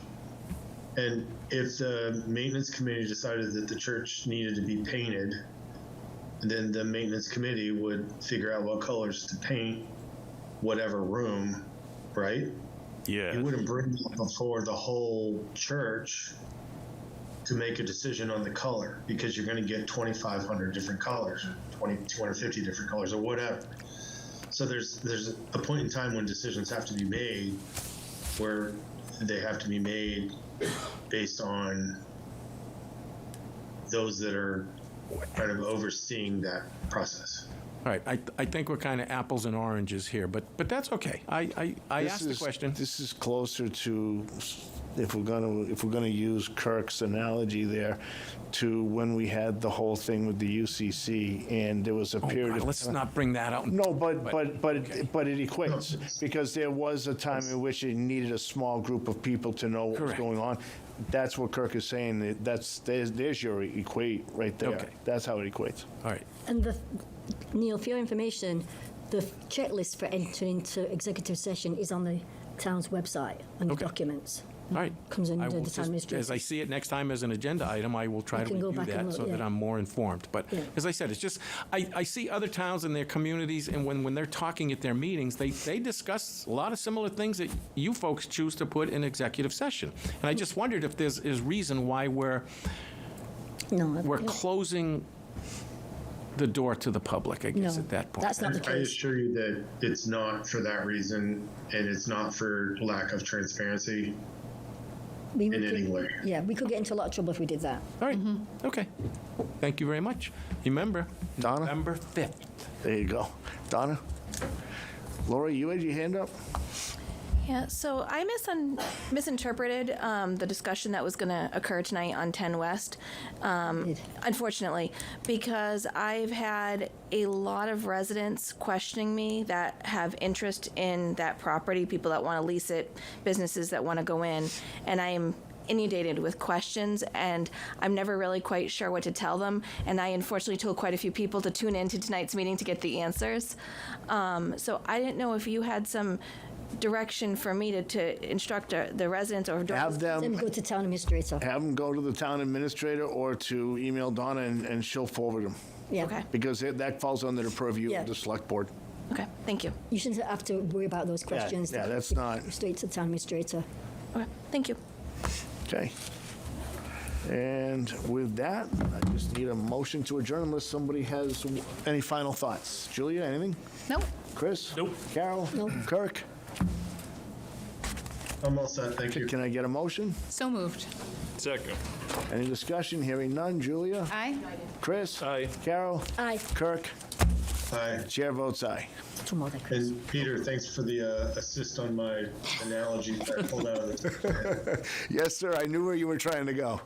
And if the maintenance committee decided that the church needed to be painted, then the maintenance committee would figure out what colors to paint whatever room, right? Yeah. You wouldn't bring it before the whole church to make a decision on the color, because you're going to get 2,500 different colors, 250 different colors, or whatever. So there's a point in time when decisions have to be made where they have to be made based on those that are kind of overseeing that process. All right, I think we're kind of apples and oranges here, but that's okay. I asked the question. This is closer to, if we're gonna use Kirk's analogy there, to when we had the whole thing with the UCC, and there was a Oh, period God, of let's not bring that out. No, but it equates, because there was a time in which it needed a small group of people to know what was Correct. going on. That's what Kirk is saying. There's your equate right there. Okay. That's how it equates. All right. And Neil, for your information, the checklist for entering into executive session is on the town's website under Okay. documents. All right. Comes under I will the town administrator. As I see it next time as an agenda item, I will try You to can go review back and that look, so that yeah. I'm more informed. But Yeah. as I said, it's just, I see other towns and their communities, and when they're talking at their meetings, they discuss a lot of similar things that you folks choose to put in executive session. And I just wondered if there's reason why we're closing the door to the public, I guess, No, at that point. that's not the I case. assure you that it's not for that reason, and it's not for lack of transparency We in could- any way. Yeah, we could get into a lot of trouble if we did that. All right, okay. Thank you very much. Remember, Donna? November 5th. There you go. Donna? Laura, you had your hand up? Yeah, so I misinterpreted the discussion that was going to occur tonight on 10 West, unfortunately, because I've had a lot of residents questioning me that have interest in that property, people that want to lease it, businesses that want to go in, and I am inundated with questions, and I'm never really quite sure what to tell them. And I unfortunately told quite a few people to tune in to tonight's meeting to get the answers. So I didn't know if you had some direction for me to instruct the residents or Have Then them, go to town administrator. have them go to the town administrator or to email Donna, and she'll forward them. Yeah. Okay. Because that falls under the purview Yeah. of the select board. Okay, thank you. You shouldn't have to worry about those questions. yeah, that's not- Straight to the town administrator. Okay, thank you. Okay. And with that, I just need a motion to adjourn unless somebody has any final thoughts. Julia, anything? Nope. Chris? Nope. Carol? Nope. Kirk? I'm all set, thank you. Can I get a motion? So moved. Second. Any discussion? Hearing none. Julia? Aye. Chris? Aye. Carol? Aye. Kirk? Hi. Chair votes aye. Two more there, Chris. And Peter, thanks for the assist on my analogy that I pulled out of the. Yes, sir. I knew where you were trying to go.